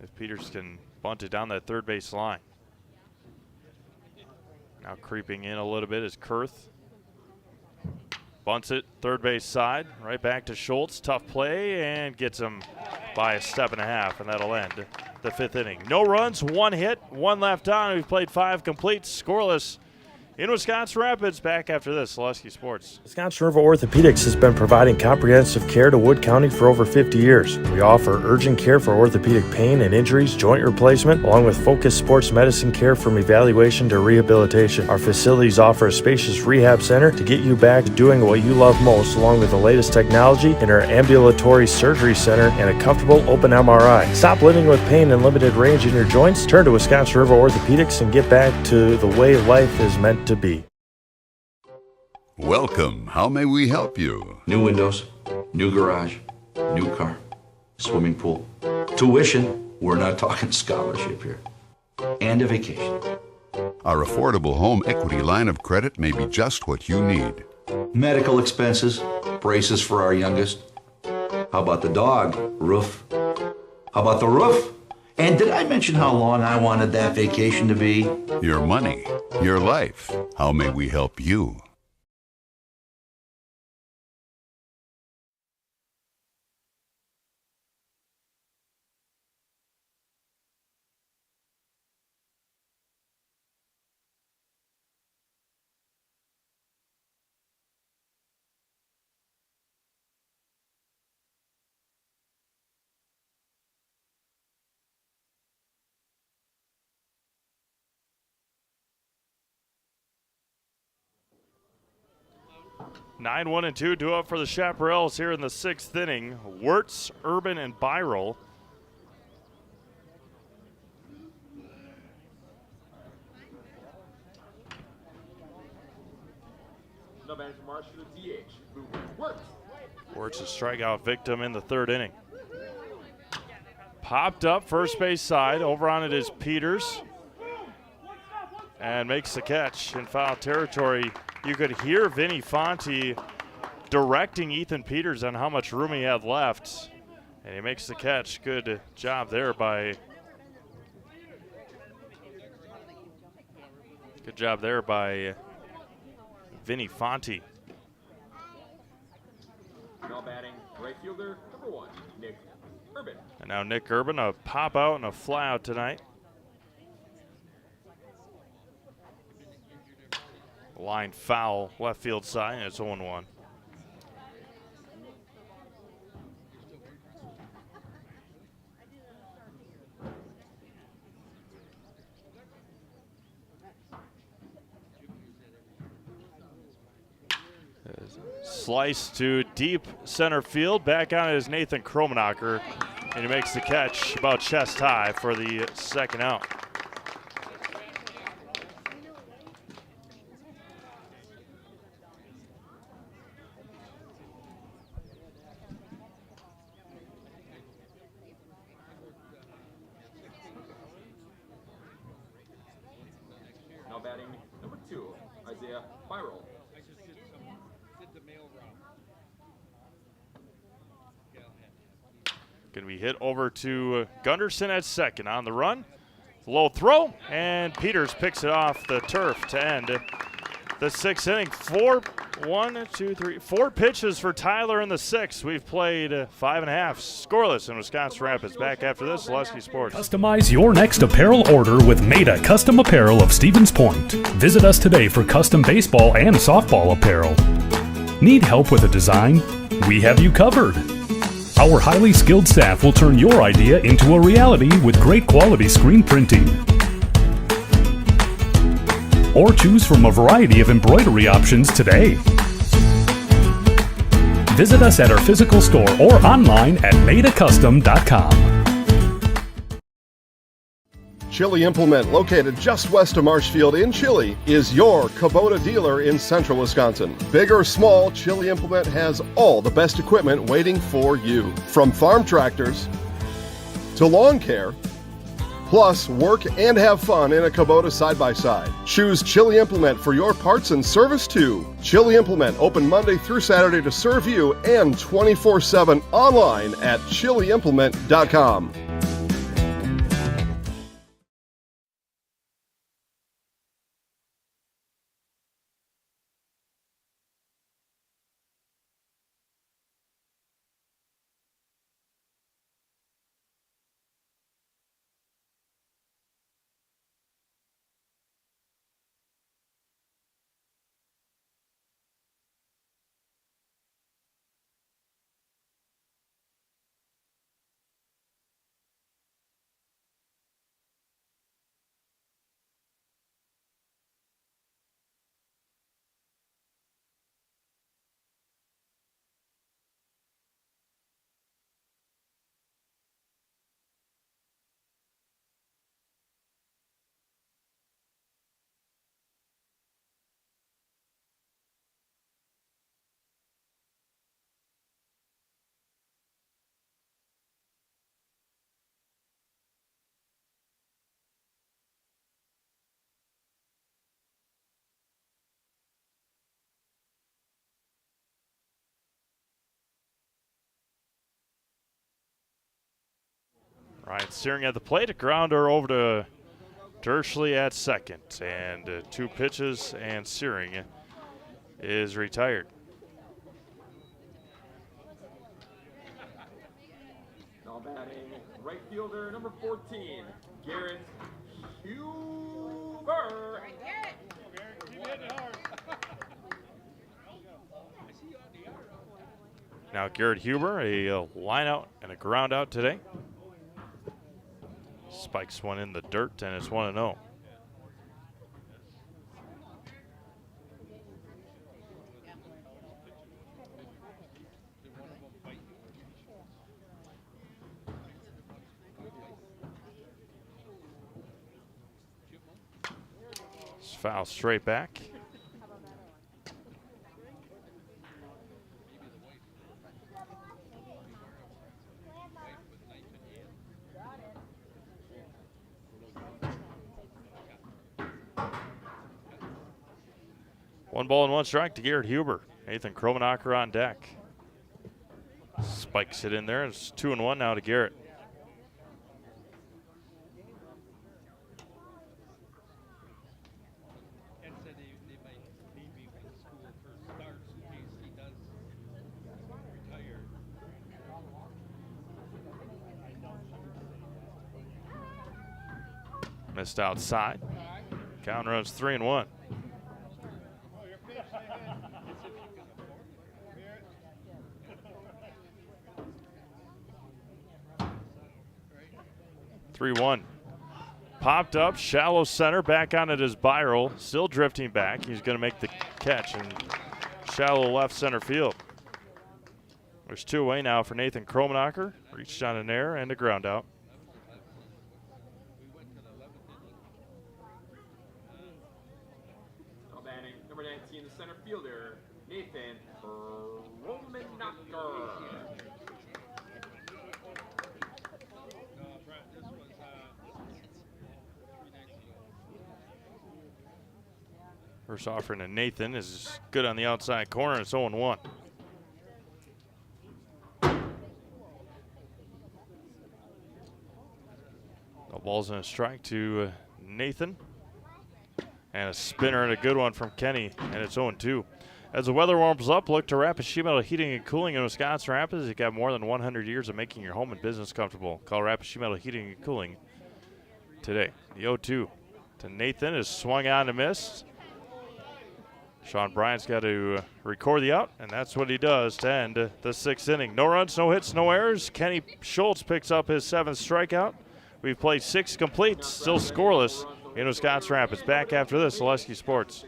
If Peters can bunt it down that third base line. Now creeping in a little bit is Kurth. Bunts it third base side, right back to Schultz. Tough play and gets him by a step and a half, and that'll end the 5th inning. No runs, 1 hit, 1 left on. We've played 5 complete, scoreless in Wisconsin Rapids. Back after this, Lusky Sports. Wisconsin River Orthopedics has been providing comprehensive care to Wood County for over 50 years. We offer urgent care for orthopedic pain and injuries, joint replacement, along with focused sports medicine care from evaluation to rehabilitation. Our facilities offer a spacious rehab center to get you back to doing what you love most, along with the latest technology in our ambulatory surgery center and a comfortable open MRI. Stop living with pain and limited range in your joints. Turn to Wisconsin River Orthopedics and get back to the way life is meant to be. Welcome. How may we help you? New windows, new garage, new car, swimming pool, tuition. We're not talking scholarship here. And a vacation. Our affordable home equity line of credit may be just what you need. Medical expenses, braces for our youngest. How about the dog? Roof. How about the roof? And did I mention how long I wanted that vacation to be? Your money, your life. How may we help you? Nine, 1, and 2 due up for the Chaparrals here in the 6th inning. Wirtz, Urban, and Byrell. No batter for Marshfield, DH. Wirtz. Wirtz a strikeout victim in the 3rd inning. Popped up first base side. Over on it is Peters. And makes the catch in foul territory. You could hear Vinny Fonte directing Ethan Peters on how much room he had left. And he makes the catch. Good job there by Vinny Fonte. Now batting right fielder, number 1, Nick Urban. And now Nick Urban, a pop out and a fly out tonight. Line foul, left field side, and it's 0-1. Slice to deep center field. Back on it is Nathan Kromenacher, and he makes the catch about chest high for the second out. Now batting number 2, Isaiah Spiral. Going to be hit over to Gunderson at second on the run. Low throw, and Peters picks it off the turf to end the 6th inning. 4 pitches for Tyler in the 6th. We've played 5.5 scoreless in Wisconsin Rapids. Back after this, Lusky Sports. Customize your next apparel order with Maida Custom Apparel of Stevens Point. Visit us today for custom baseball and softball apparel. Need help with a design? We have you covered. Our highly skilled staff will turn your idea into a reality with great quality screen printing. Or choose from a variety of embroidery options today. Visit us at our physical store or online at maidacustom.com. Chili Implement, located just west of Marshfield in Chili, is your Kubota dealer in central Wisconsin. Big or small, Chili Implement has all the best equipment waiting for you. From farm tractors to lawn care, plus work and have fun in a Kubota side-by-side. Choose Chili Implement for your parts and service too. Chili Implement, open Monday through Saturday to serve you and 24/7 online at chiliimplement.com. Ryan Searing at the plate, a grounder over to Dershly at second, and 2 pitches, and Searing is retired. Now batting right fielder number 14, Garrett Huber. Now Garrett Huber, a line out and a ground out today. Spikes one in the dirt, and it's 1-0. It's foul straight back. One ball and 1 strike to Garrett Huber. Nathan Kromenacher on deck. Spikes it in there. It's 2-1 now to Garrett. Missed outside. Count runs 3-1. Popped up, shallow center, back on it is Byral, still drifting back. He's going to make the catch and shallow left center field. There's 2 away now for Nathan Kromenacher. Reached on an error and a ground out. Now batting number 19, the center fielder, Nathan Kromenacher. First offering to Nathan is good on the outside corner. It's 0-1. The ball's in a strike to Nathan. And a spinner and a good one from Kenny, and it's 0-2. As the weather warms up, look to Rapid Sheet Metal Heating and Cooling in Wisconsin Rapids. They've got more than 100 years of making your home and business comfortable. Call Rapid Sheet Metal Heating and Cooling today. The 0-2 to Nathan is swung on and missed. Sean Bryant's got to record the out, and that's what he does to end the 6th inning. No runs, no hits, no errors. Kenny Schultz picks up his 7th strikeout. We've played 6 complete, still scoreless in Wisconsin Rapids. Back after this, Zaleski Sports.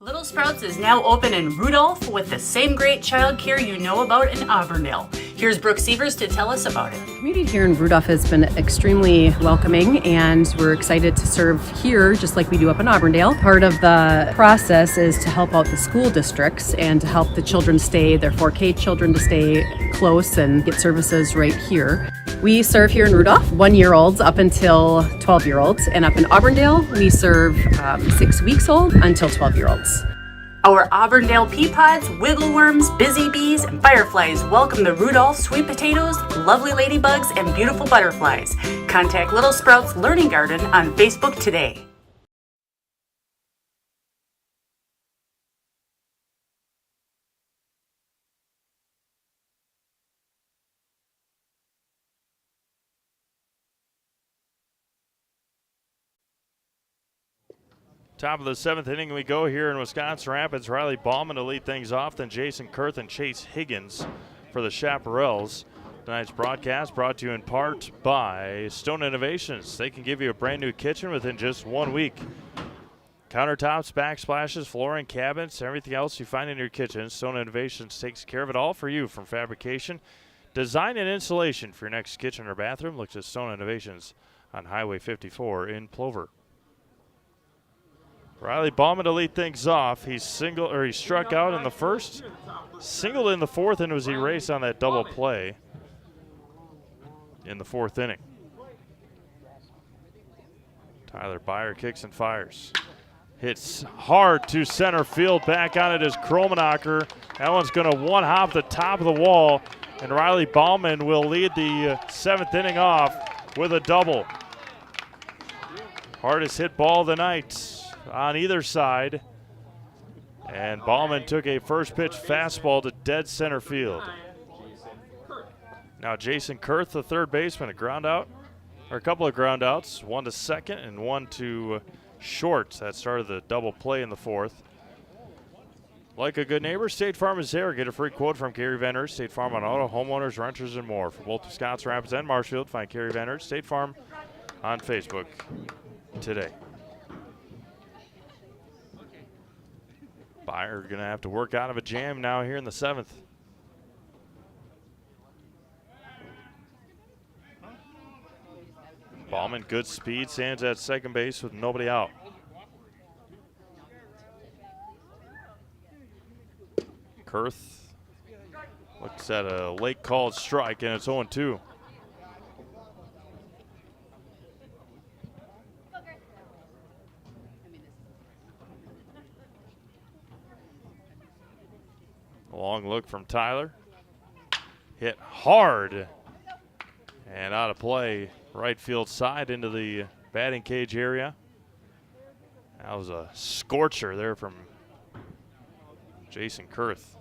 Little Sprouts is now open in Rudolph with the same great child care you know about in Auburndale. Here's Brooke Sievers to tell us about it. The community here in Rudolph has been extremely welcoming, and we're excited to serve here just like we do up in Auburndale. Part of the process is to help out the school districts and to help the children stay, their 4K children to stay close and get services right here. We serve here in Rudolph 1-year-olds up until 12-year-olds, and up in Auburndale we serve 6 weeks old until 12-year-olds. Our Auburndale pea pods, wiggle worms, busy bees, and fireflies welcome the Rudolph sweet potatoes, lovely ladybugs, and beautiful butterflies. Contact Little Sprouts Learning Garden on Facebook today. Top of the 7th inning we go here in Wisconsin Rapids. Riley Ballman to lead things off, then Jason Kurth and Chase Higgins for the Chaparrals. Tonight's broadcast brought to you in part by Stone Innovations. They can give you a brand new kitchen within just 1 week. Countertops, backsplashes, flooring, cabinets, everything else you find in your kitchen. Stone Innovations takes care of it all for you, from fabrication, design, and installation. For your next kitchen or bathroom, look to Stone Innovations on Highway 54 in Plover. Riley Ballman to lead things off. He struck out in the first, singled in the 4th, and was erased on that double play in the 4th inning. Tyler Byer kicks and fires. Hits hard to center field. Back on it is Kromenacher. That one's going to one-hop the top of the wall, and Riley Ballman will lead the 7th inning off with a double. Hardest hit ball of the night on either side, and Ballman took a first pitch fastball to dead center field. Now Jason Kurth, the third baseman, a ground out, or a couple of ground outs, one to second and one to short. That started the double play in the 4th. Like a good neighbor, State Farm is there. Get a free quote from Gary Van Aert. State Farm on auto, homeowners, renters, and more. For both Wisconsin Rapids and Marshfield, find Gary Van Aert, State Farm on Facebook today. Byer going to have to work out of a jam now here in the 7th. Ballman, good speed, stands at second base with nobody out. Kurth looks at a late called strike, and it's 0-2. A long look from Tyler. Hit hard and out of play, right field side into the batting cage area. That was a scorcher there from Jason Kurth.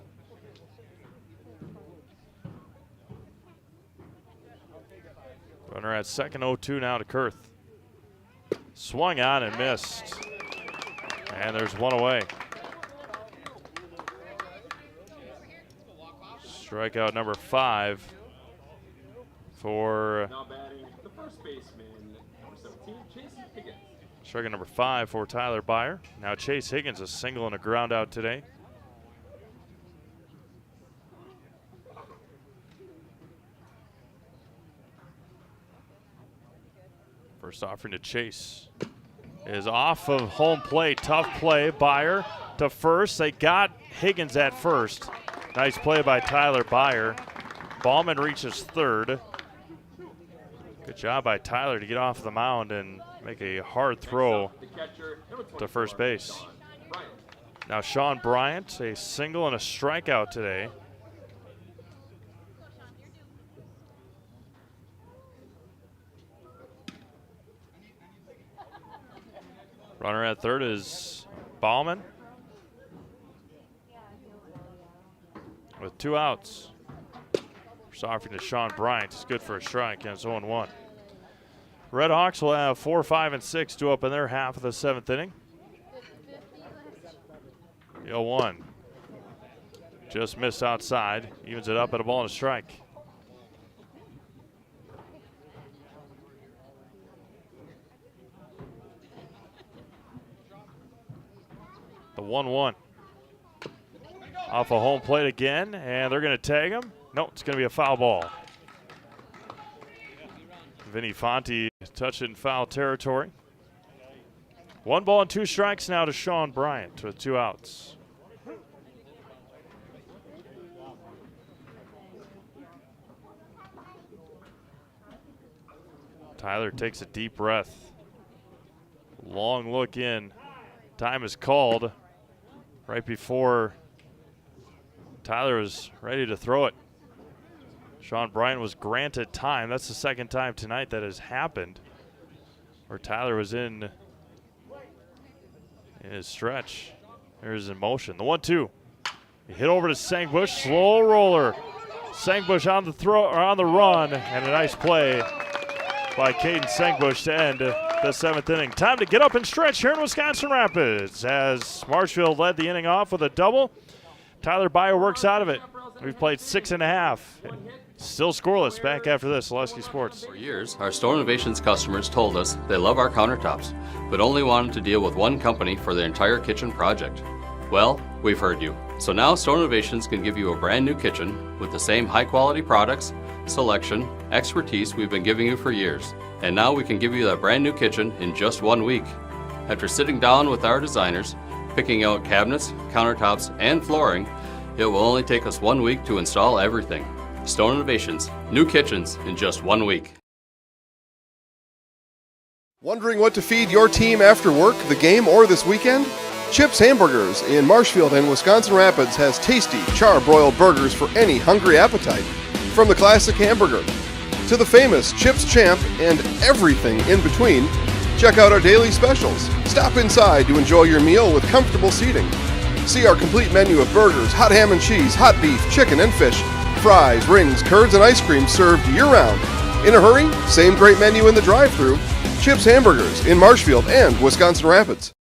Runner at second, 0-2 now to Kurth. Swung on and missed. And there's one away. Strikeout number 5 for Now batting the first baseman, number 17, Chase Higgins. strikeout number 5 for Tyler Byer. Now Chase Higgins, a single and a ground out today. First offering to Chase is off of home plate. Tough play. Byer to first. They got Higgins at first. Nice play by Tyler Byer. Ballman reaches third. Good job by Tyler to get off the mound and make a hard throw to first base. Now Sean Bryant, a single and a strikeout today. Runner at third is Ballman with 2 outs. First offering to Sean Bryant. It's good for a strike, and it's 0-1. RedHawks will have 4, 5, and 6 due up in their half of the 7th inning. The 0-1 just missed outside. Evens it up at a ball and a strike. The 1-1. Off a home plate again, and they're going to tag him. No, it's going to be a foul ball. Vinny Fonte touching foul territory. 1 ball and 2 strikes now to Sean Bryant with 2 outs. Tyler takes a deep breath. Long look in. Time is called right before Tyler was ready to throw it. Sean Bryant was granted time. That's the second time tonight that has happened where Tyler was in his stretch. There's in motion. The 1-2. He hit over to Sangbush. Slow roller. Sangbush on the throw or on the run, and a nice play by Caden Sangbush to end the 7th inning. Time to get up and stretch here in Wisconsin Rapids as Marshfield led the inning off with a double. Tyler Byer works out of it. We've played 6.5. Still scoreless. Back after this, Lusky Sports. For years, our Store Innovations customers told us they love our countertops, but only wanted to deal with one company for their entire kitchen project. Well, we've heard you. So now Store Innovations can give you a brand new kitchen with the same high quality products, selection, expertise we've been giving you for years. And now we can give you that brand new kitchen in just 1 week. After sitting down with our designers, picking out cabinets, countertops, and flooring, it will only take us 1 week to install everything. Stone Innovations, new kitchens in just 1 week. Wondering what to feed your team after work, the game, or this weekend? Chips Hamburgers in Marshfield and Wisconsin Rapids has tasty, char-broiled burgers for any hungry appetite. From the classic hamburger to the famous Chips Champ and everything in between, check out our daily specials. Stop inside to enjoy your meal with comfortable seating. See our complete menu of burgers, hot ham and cheese, hot beef, chicken and fish, fries, rings, curds, and ice cream served year-round. In a hurry? Same great menu in the drive-thru. Chips Hamburgers in Marshfield and Wisconsin Rapids.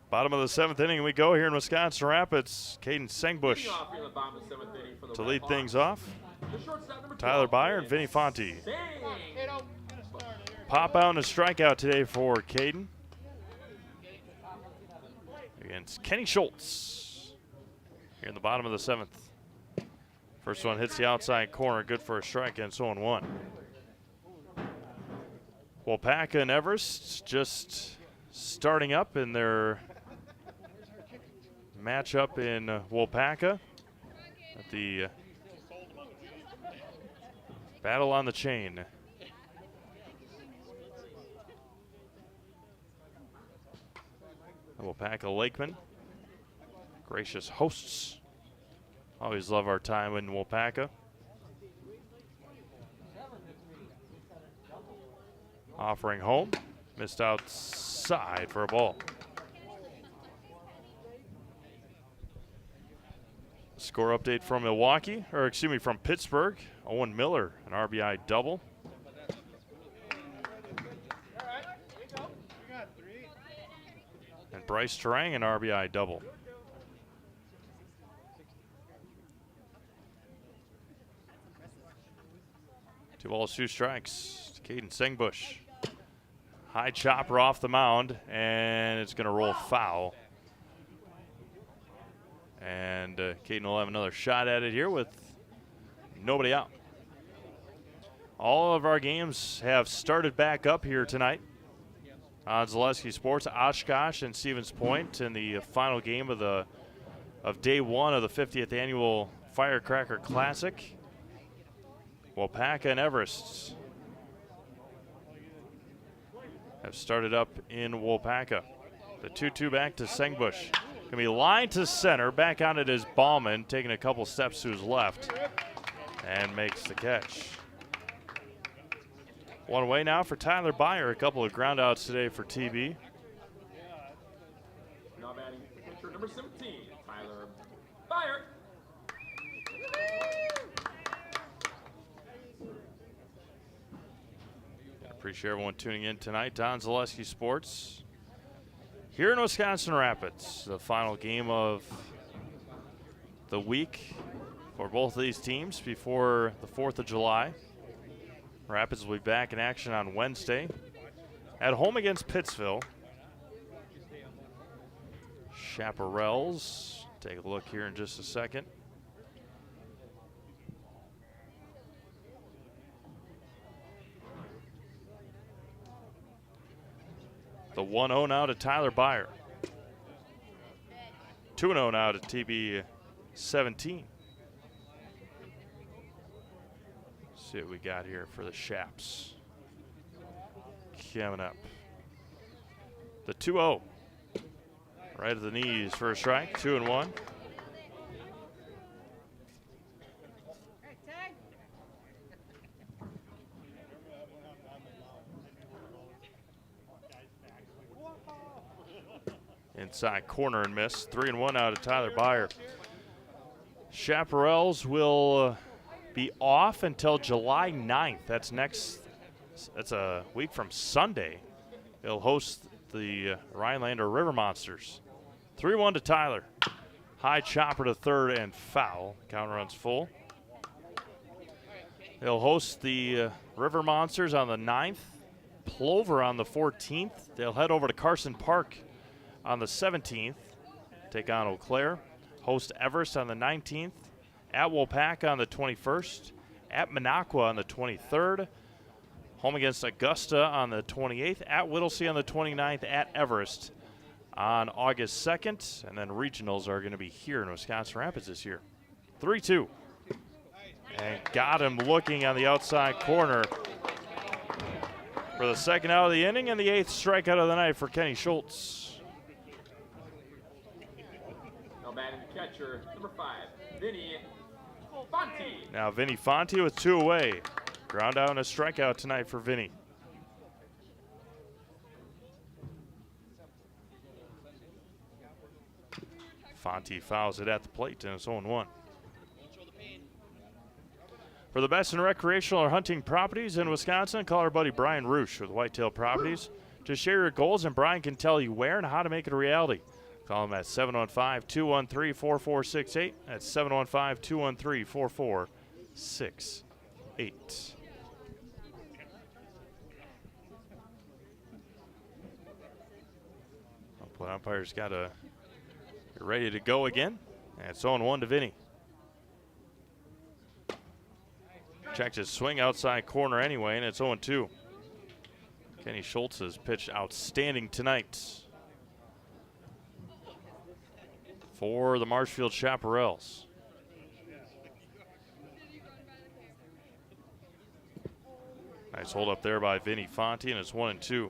Bottom of the 7th inning we go here in Wisconsin Rapids. Caden Sangbush to lead things off. Tyler Byer and Vinny Fonte. Pop out and a strikeout today for Caden against Kenny Schultz here in the bottom of the 7th. First one hits the outside corner, good for a strike, and it's 0-1. Wapaka and Everest just starting up in their matchup in Wapaka at the Battle on the chain. Wapaka Lakeman, gracious hosts. Always love our time in Wapaka. Offering home, missed outside for a ball. Score update from Milwaukee, or excuse me, from Pittsburgh. Owen Miller, an RBI double. And Bryce Terang, an RBI double. Two balls, two strikes to Caden Sengbush. High chopper off the mound, and it's going to roll foul. And Caden will have another shot at it here with nobody out. All of our games have started back up here tonight on Zaleski Sports. Oshkosh and Stevens Point in the final game of day one of the 50th annual Firecracker Classic. Wapaka and Everest have started up in Wapaka. The 2-2 back to Sengbush. Gonna be line to center. Back on it is Ballman, taking a couple steps to his left and makes the catch. One away now for Tyler Byer. A couple of groundouts today for TB. Now batting pitcher number 17, Tyler Byer. Appreciate everyone tuning in tonight on Zaleski Sports. Here in Wisconsin Rapids, the final game of the week for both of these teams before the 4th of July. Rapids will be back in action on Wednesday at home against Pittsville. Chaparrals, take a look here in just a second. The 1-0 now to Tyler Byer. 2-0 now to TB 17. See what we got here for the Chaps. Coming up. The 2-0. Right at the knees for a strike. 2-1. Inside corner and miss. 3-1 out of Tyler Byer. Chaparrals will be off until July 9th. That's a week from Sunday. They'll host the Rhinelander River Monsters. 3-1 to Tyler. High chopper to third and foul. Counter runs full. They'll host the River Monsters on the 9th. Plover on the 14th. They'll head over to Carson Park on the 17th, take on Eau Claire. Host Everest on the 19th. At Wapaka on the 21st. At Minocqua on the 23rd. Home against Augusta on the 28th. At Whittlesey on the 29th. At Everest on August 2nd. And then regionals are going to be here in Wisconsin Rapids this year. 3-2. And got him looking on the outside corner for the second out of the inning and the 8th strikeout of the night for Kenny Schultz. Batting catcher, number 5, Vinny Fonte. Now Vinny Fonte with 2 away. Ground out and a strikeout tonight for Vinny. Fonte fouls it at the plate and it's 0-1. For the best in recreational or hunting properties in Wisconsin, call our buddy Brian Roosh with Whitetail Properties. Just share your goals and Brian can tell you where and how to make it a reality. Call him at 715-213-4468. That's 715-213-4468. Hopefully umpire's got to get ready to go again. And it's 0-1 to Vinny. Checked his swing outside corner anyway, and it's 0-2. Kenny Schultz has pitched outstanding tonight for the Marshfield Chaparrals. Nice hold up there by Vinny Fonte, and it's 1-2.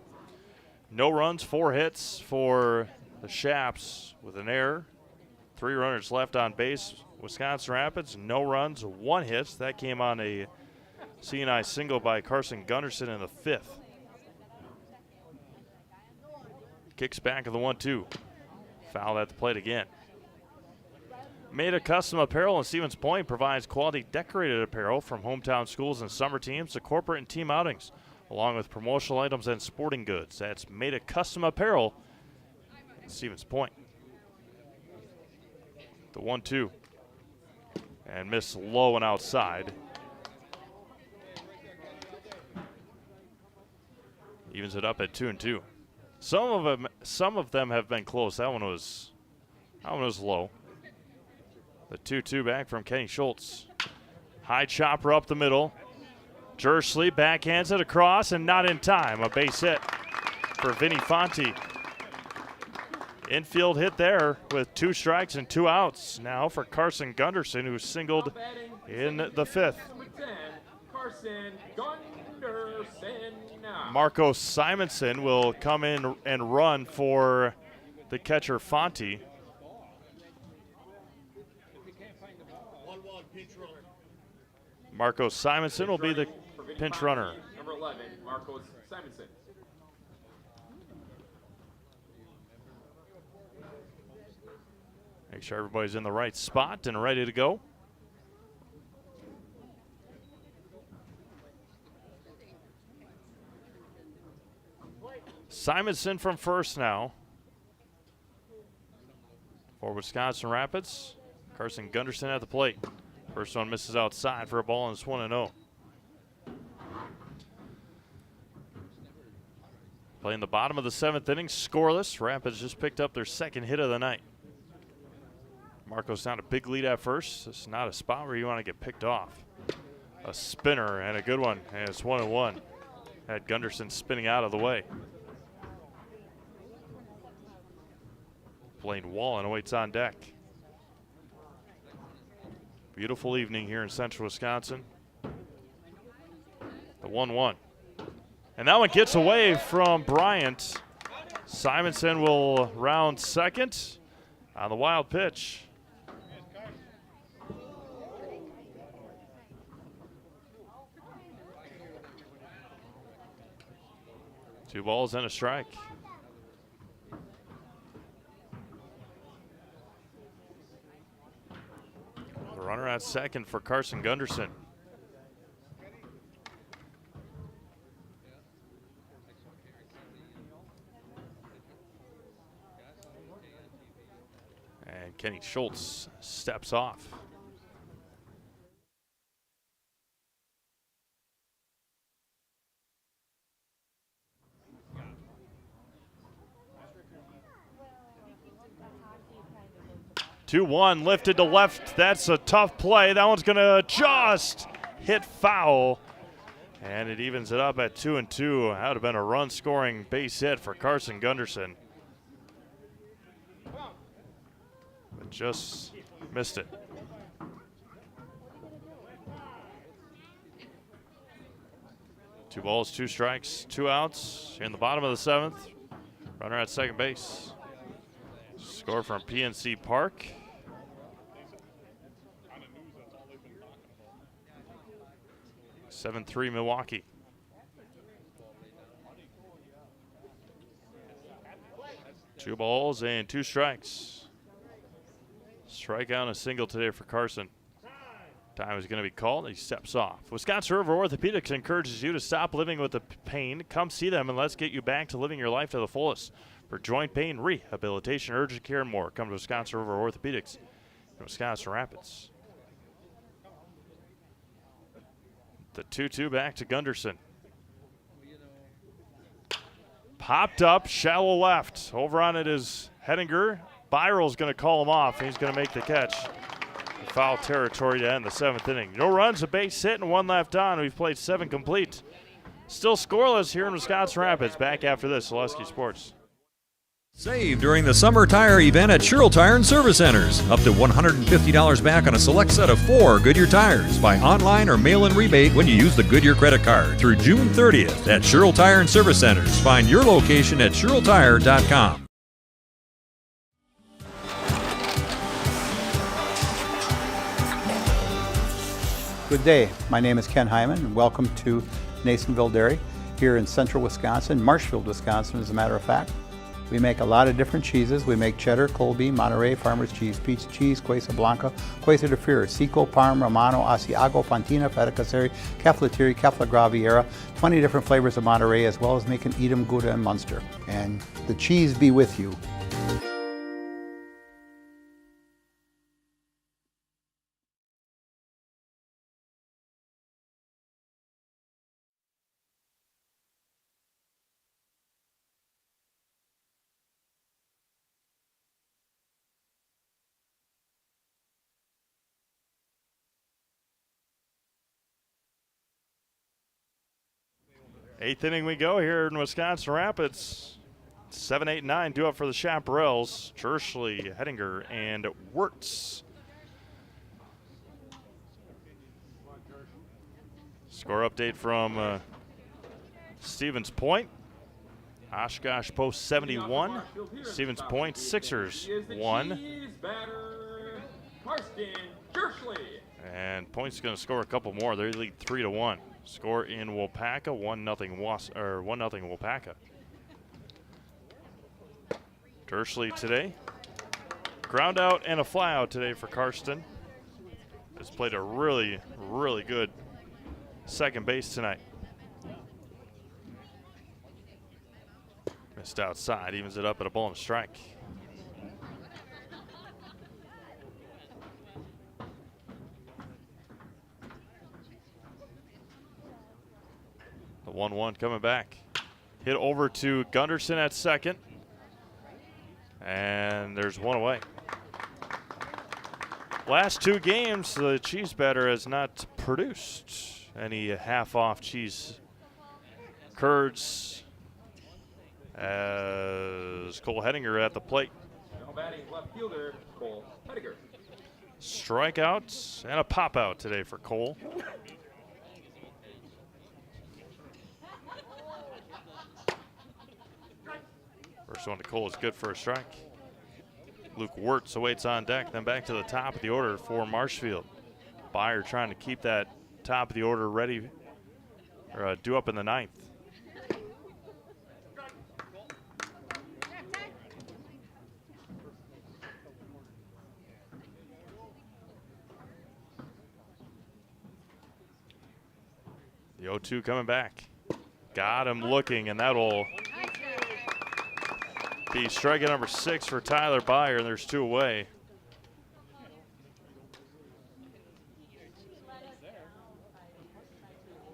No runs, 4 hits for the Shaps with an error. 3 runners left on base. Wisconsin Rapids, no runs, 1 hit. That came on a C&I single by Carson Gunderson in the 5th. Kicks back of the 1-2. Foul at the plate again. Made a Custom Apparel in Stevens Point provides quality decorated apparel from hometown schools and summer teams to corporate and team outings, along with promotional items and sporting goods. That's Made a Custom Apparel in Stevens Point. The 1-2. And missed low and outside. Evens it up at 2-2. Some of them have been close. That one was low. The 2-2 back from Kenny Schultz. High chopper up the middle. Jersley backhands it across and not in time. A base hit for Vinny Fonte. Infield hit there with 2 strikes and 2 outs. Now for Carson Gunderson, who singled in the 5th. Carson Gunderson. Marco Simonson will come in and run for the catcher Fonte. Marco Simonson will be the pinch runner. Number 11, Marcos Simonson. Make sure everybody's in the right spot and ready to go. Simonson from first now for Wisconsin Rapids. Carson Gunderson at the plate. First one misses outside for a ball, and it's 1-0. Playing the bottom of the 7th inning, scoreless. Rapids just picked up their 2nd hit of the night. Marcos down a big lead at first. This is not a spot where you want to get picked off. A spinner and a good one, and it's 1-1. Had Gunderson spinning out of the way. Blaine Wallen awaits on deck. Beautiful evening here in central Wisconsin. The 1-1. And that one gets away from Bryant. Simonson will round second on the wild pitch. Two balls and a strike. The runner at second for Carson Gunderson. And Kenny Schultz steps off. Two one lifted to left. That's a tough play. That one's going to just hit foul. And it evens it up at 2-2. That would have been a run-scoring base hit for Carson Gunderson. But just missed it. Two balls, two strikes, two outs. Here in the bottom of the 7th. Runner at second base. Score from PNC Park. 7-3 Milwaukee. Two balls and two strikes. Strikeout and a single today for Carson. Time is going to be called. He steps off. Wisconsin River Orthopedics encourages you to stop living with the pain. Come see them and let's get you back to living your life to the fullest. For joint pain, rehabilitation, urgent care, and more, come to Wisconsin River Orthopedics in Wisconsin Rapids. The 2-2 back to Gunderson. Popped up, shallow left. Over on it is Hettinger. Byryl's going to call him off, and he's going to make the catch. Foul territory to end the 7th inning. No runs, a base hit, and one left on. We've played 7 complete. Still scoreless here in Wisconsin Rapids. Back after this, Zaleski Sports. Save during the summer tire event at Sherrill Tire and Service Centers. Up to $150 back on a select set of 4 Goodyear tires. Buy online or mail-in rebate when you use the Goodyear credit card through June 30th at Sherrill Tire and Service Centers. Find your location at SherrillTire.com. Good day. My name is Ken Hyman, and welcome to Nasonville Dairy here in central Wisconsin, Marshfield, Wisconsin, as a matter of fact. We make a lot of different cheeses. We make cheddar, Colby, Monterey, Farmer's Cheese, Peach Cheese, Quesa Blanca, Quesa de Freer, Seco, Parm, Romano, Asiago, Fontina, Feta Caseri, Caflatiri, Cafla Graviera, 20 different flavors of Monterey, as well as making Edam, Gouda, and Munster. And the cheese be with you. Eighth inning we go here in Wisconsin Rapids. 7, 8, 9 due up for the Chaparrals. Jerschley, Hettinger, and Wirtz. Score update from Stevens Point. Oshkosh Post 71. Stevens Point Sixers 1. And Point's going to score a couple more. They lead 3-1. Score in Wapaka, 1-0 Wapaka. Jerschley today. Ground out and a fly out today for Karsten. Has played a really, really good second base tonight. Missed outside, evens it up at a ball and a strike. The 1-1 coming back. Hit over to Gunderson at second. And there's one away. Last 2 games, the cheese batter has not produced any half-off cheese curds as Cole Hettinger at the plate. Now batting left fielder Cole Hettinger. Strikeouts and a pop-out today for Cole. First one to Cole is good for a strike. Luke Wirtz awaits on deck, then back to the top of the order for Marshfield. Byer trying to keep that top of the order ready, or due up in the 9th. The 0-2 coming back. Got him looking, and that'll be strikeout number 6 for Tyler Byer, and there's 2 away.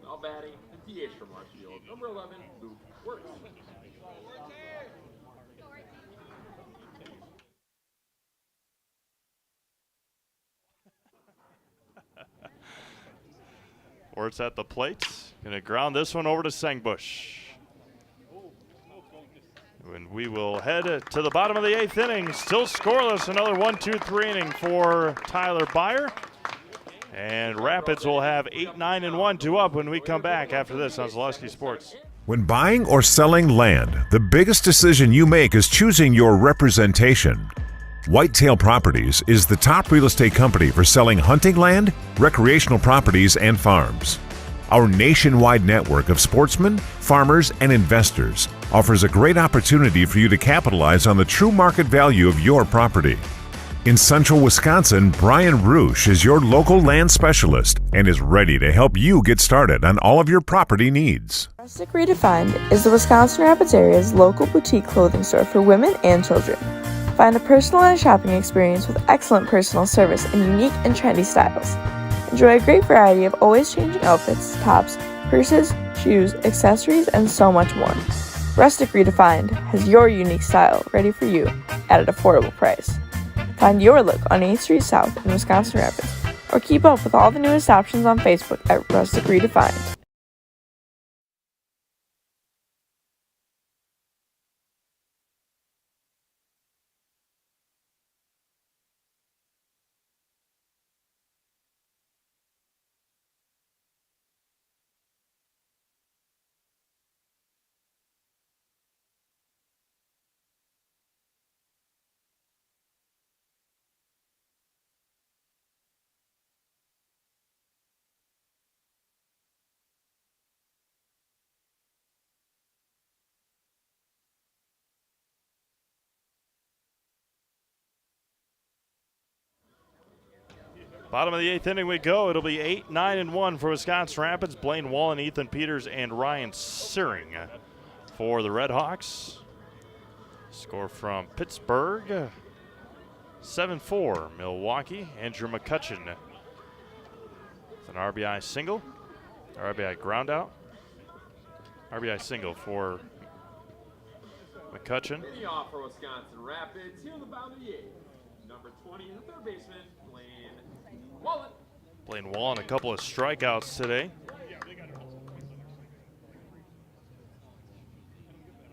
Now batting the DH from Marshfield, number 11, Luke Wirtz. Wirtz at the plate. Gonna ground this one over to Sengbush. And we will head to the bottom of the 8th inning. Still scoreless. Another 1-2-3 inning for Tyler Byer. And Rapids will have 8, 9, and 1 due up when we come back after this on Zaleski Sports. When buying or selling land, the biggest decision you make is choosing your representation. Whitetail Properties is the top real estate company for selling hunting land, recreational properties, and farms. Our nationwide network of sportsmen, farmers, and investors offers a great opportunity for you to capitalize on the true market value of your property. In central Wisconsin, Brian Roosh is your local land specialist and is ready to help you get started on all of your property needs. Rustic Redefined is the Wisconsin Rapids area's local boutique clothing store for women and children. Find a personalized shopping experience with excellent personal service and unique and trendy styles. Enjoy a great variety of always changing outfits, tops, purses, shoes, accessories, and so much more. Rustic Redefined has your unique style ready for you at an affordable price. Find your look on 8th Street South in Wisconsin Rapids, or keep up with all the newest options on Facebook at Rustic Redefined. Bottom of the 8th inning we go. It'll be 8-9-1 for Wisconsin Rapids. Blaine Wallen, Ethan Peters, and Ryan Searing for the RedHawks. Score from Pittsburgh. 7-4 Milwaukee. Andrew McCutcheon with an RBI single. RBI ground out. RBI single for McCutcheon. Leading off for Wisconsin Rapids, here in the bottom of the 8th. Number 20, the third baseman, Blaine Wallen. Blaine Wallen, a couple of strikeouts today.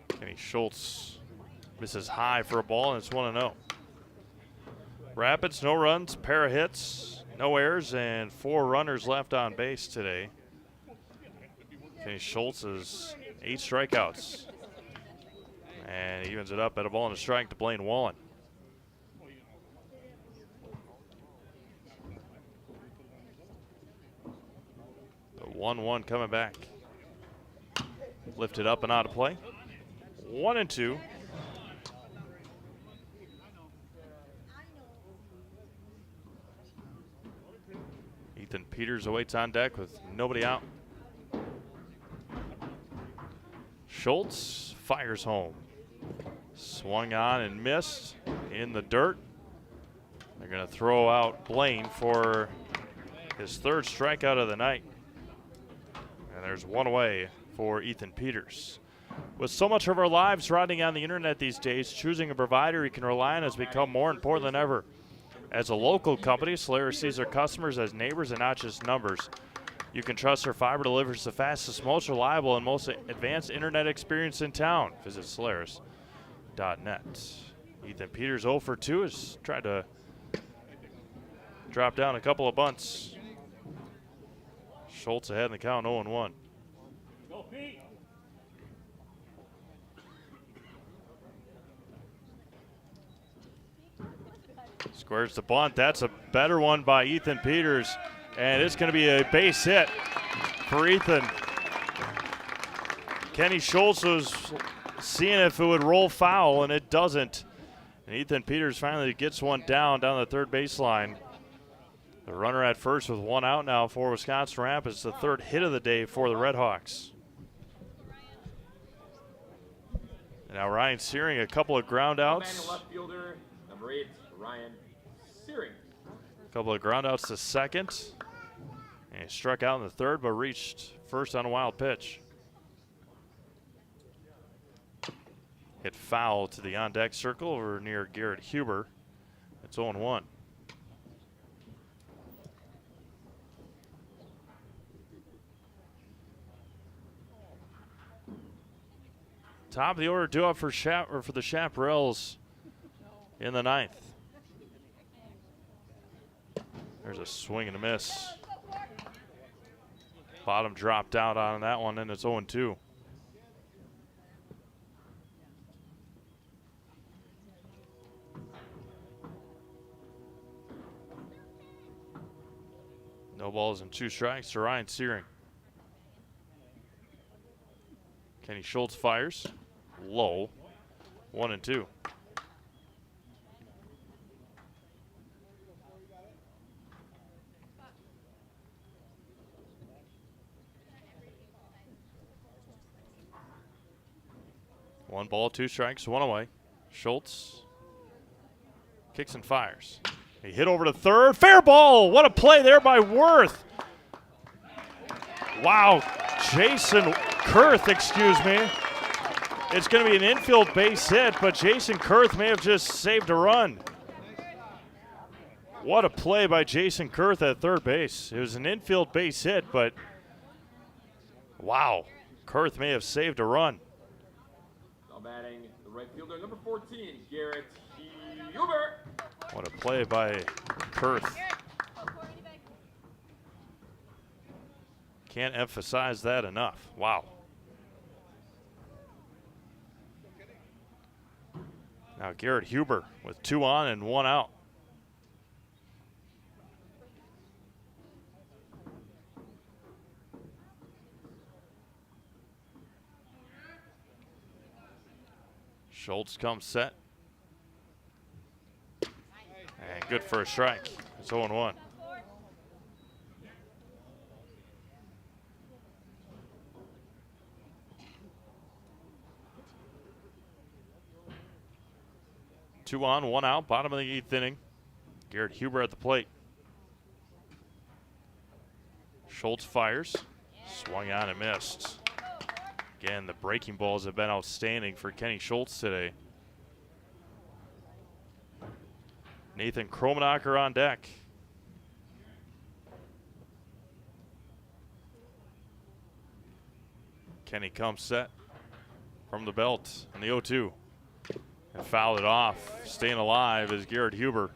Kenny Schultz misses high for a ball, and it's 1-0. Rapids, no runs, pair of hits, no errors, and 4 runners left on base today. Kenny Schultz has 8 strikeouts. And he evens it up at a ball and a strike to Blaine Wallen. The 1-1 coming back. Lifted up and out of play. 1-2. Ethan Peters awaits on deck with nobody out. Schultz fires home. Swung on and missed in the dirt. They're going to throw out Blaine for his 3rd strikeout of the night. And there's 1 away for Ethan Peters. With so much of our lives riding on the internet these days, choosing a provider you can rely on has become more important than ever. As a local company, Solaris sees their customers as neighbors and not just numbers. You can trust their fiber delivers the fastest, most reliable, and most advanced internet experience in town. Visit Solaris.net. Ethan Peters 0 for 2 has tried to drop down a couple of bunts. Schultz ahead in the count, 0-1. Squares the bunt. That's a better one by Ethan Peters. And it's going to be a base hit for Ethan. Kenny Schultz was seeing if it would roll foul, and it doesn't. And Ethan Peters finally gets one down the 3rd baseline. The runner at first with 1 out now for Wisconsin Rapids. The 3rd hit of the day for the RedHawks. And now Ryan Searing, a couple of ground outs. Left fielder, number 8, Ryan Searing. A couple of ground outs to second. And he struck out in the 3rd, but reached first on a wild pitch. Hit foul to the on-deck circle over near Garrett Huber. It's 0-1. Top of the order, due up for the Chaparrals in the 9th. There's a swing and a miss. Bottom dropped out on that one, and it's 0-2. No balls and 2 strikes to Ryan Searing. Kenny Schultz fires. Low. 1-2. One ball, 2 strikes, 1 away. Schultz kicks and fires. He hit over to 3rd. Fair ball. What a play there by Worth. Wow. Jason Kurth, excuse me. It's going to be an infield base hit, but Jason Kurth may have just saved a run. What a play by Jason Kurth at 3rd base. It was an infield base hit, but wow. Kurth may have saved a run. Now batting the right fielder, number 14, Garrett Huber. What a play by Kurth. Can't emphasize that enough. Wow. Now Garrett Huber with 2 on and 1 out. Schultz comes set. And good for a strike. It's 0-1. 2 on, 1 out, bottom of the 8th inning. Garrett Huber at the plate. Schultz fires. Swung on and missed. Again, the breaking balls have been outstanding for Kenny Schultz today. Nathan Kromenacher on deck. Kenny comes set from the belt in the 0-2. And fouled it off. Staying alive is Garrett Huber.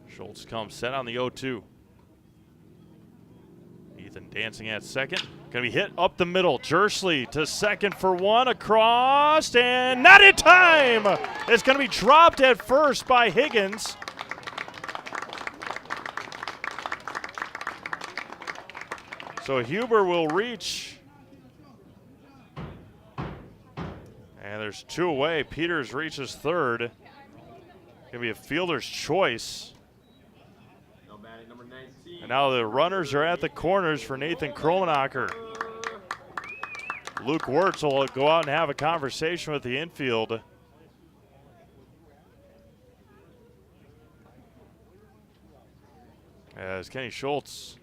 Schultz comes set on the 0-2. Ethan dancing at second. Going to be hit up the middle. Jersley to second for 1. Across and not in time. It's going to be dropped at first by Higgins. So Huber will reach. And there's 2 away. Peters reaches third. Going to be a fielder's choice. And now the runners are at the corners for Nathan Kromenacher. Luke Wirtz will go out and have a conversation with the infield. As Kenny Schultz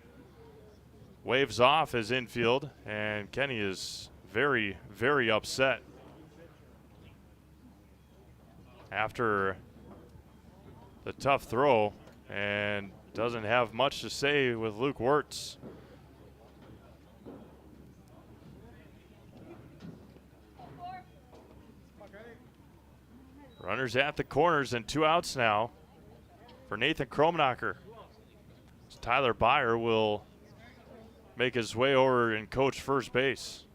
waves off his infield, and Kenny is very, very upset after the tough throw, and doesn't have much to say with Luke Wirtz. Runners at the corners and 2 outs now for Nathan Kromenacher. Tyler Byer will make his way over and coach first base.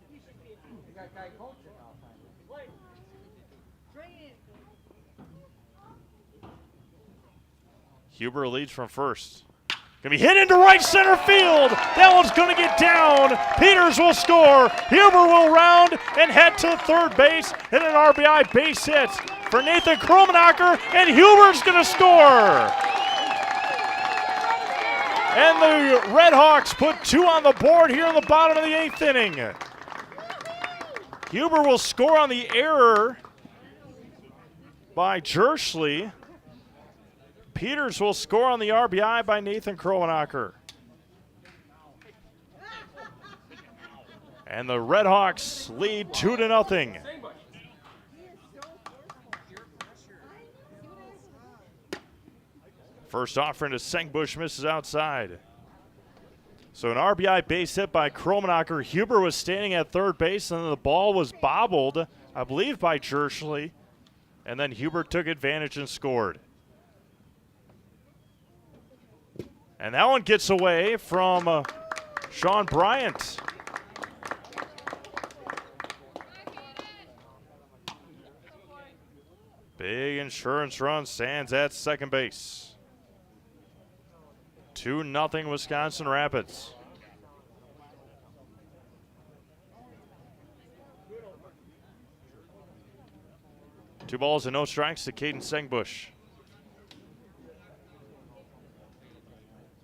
Huber leads from first. Gonna be hit into right center field. That one's gonna get down. Peters will score. Huber will round and head to third base. And an RBI base hit for Nathan Kromenacher, and Huber's gonna score. And the RedHawks put 2 on the board here in the bottom of the 8th inning. Huber will score on the error by Jersley. Peters will score on the RBI by Nathan Kromenacher. And the RedHawks lead 2-0. First offering to Sengbush misses outside. So an RBI base hit by Kromenacher. Huber was standing at third base, and then the ball was bobbled, I believe, by Jersley. And then Huber took advantage and scored. And that one gets away from Sean Bryant. Big insurance run stands at second base. 2-0 Wisconsin Rapids. Two balls and no strikes to Caden Sengbush.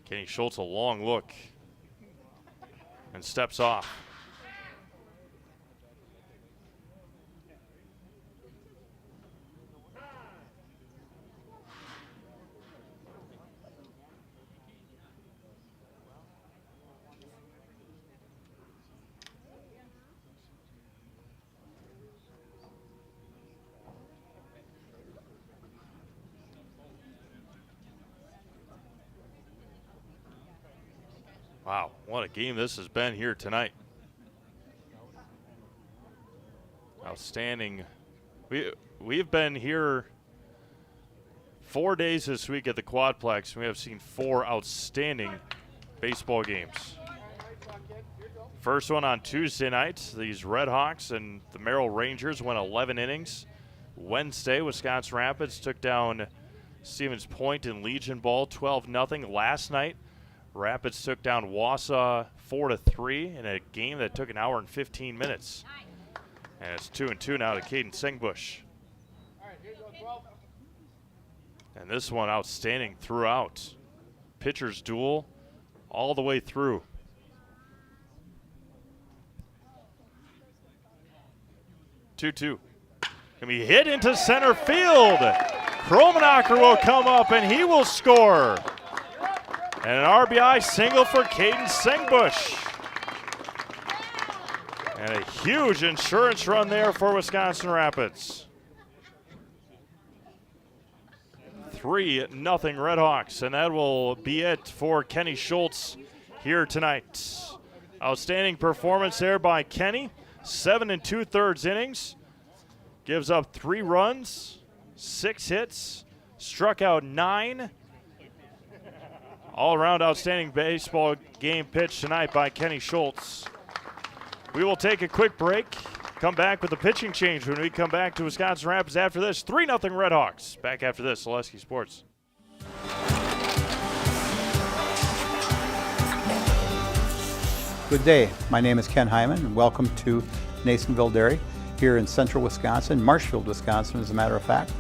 Kenny Schultz a long look and steps off. Wow, what a game this has been here tonight. Outstanding. We've been here 4 days this week at the Quadplex. We have seen 4 outstanding baseball games. First one on Tuesday night, these RedHawks and the Merrill Rangers went 11 innings. Wednesday, Wisconsin Rapids took down Stevens Point and Legion Ball 12-0. Last night, Rapids took down Wausau 4-3 in a game that took an hour and 15 minutes. And it's 2-2 now to Caden Sengbush. And this one outstanding throughout. Pitcher's duel all the way through. Two-two. Can be hit into center field. Kromenacher will come up and he will score. And an RBI single for Caden Sengbush. And a huge insurance run there for Wisconsin Rapids. 3-0 RedHawks, and that will be it for Kenny Schultz here tonight. Outstanding performance there by Kenny. 7 2/3 innings. Gives up 3 runs, 6 hits, struck out 9. All-around outstanding baseball game pitched tonight by Kenny Schultz. We will take a quick break, come back with a pitching change when we come back to Wisconsin Rapids after this. 3-0 RedHawks. Back after this, Zaleski Sports. Good day. My name is Ken Hyman, and welcome to Nasonville Dairy here in central Wisconsin, Marshfield, Wisconsin, as a matter of fact.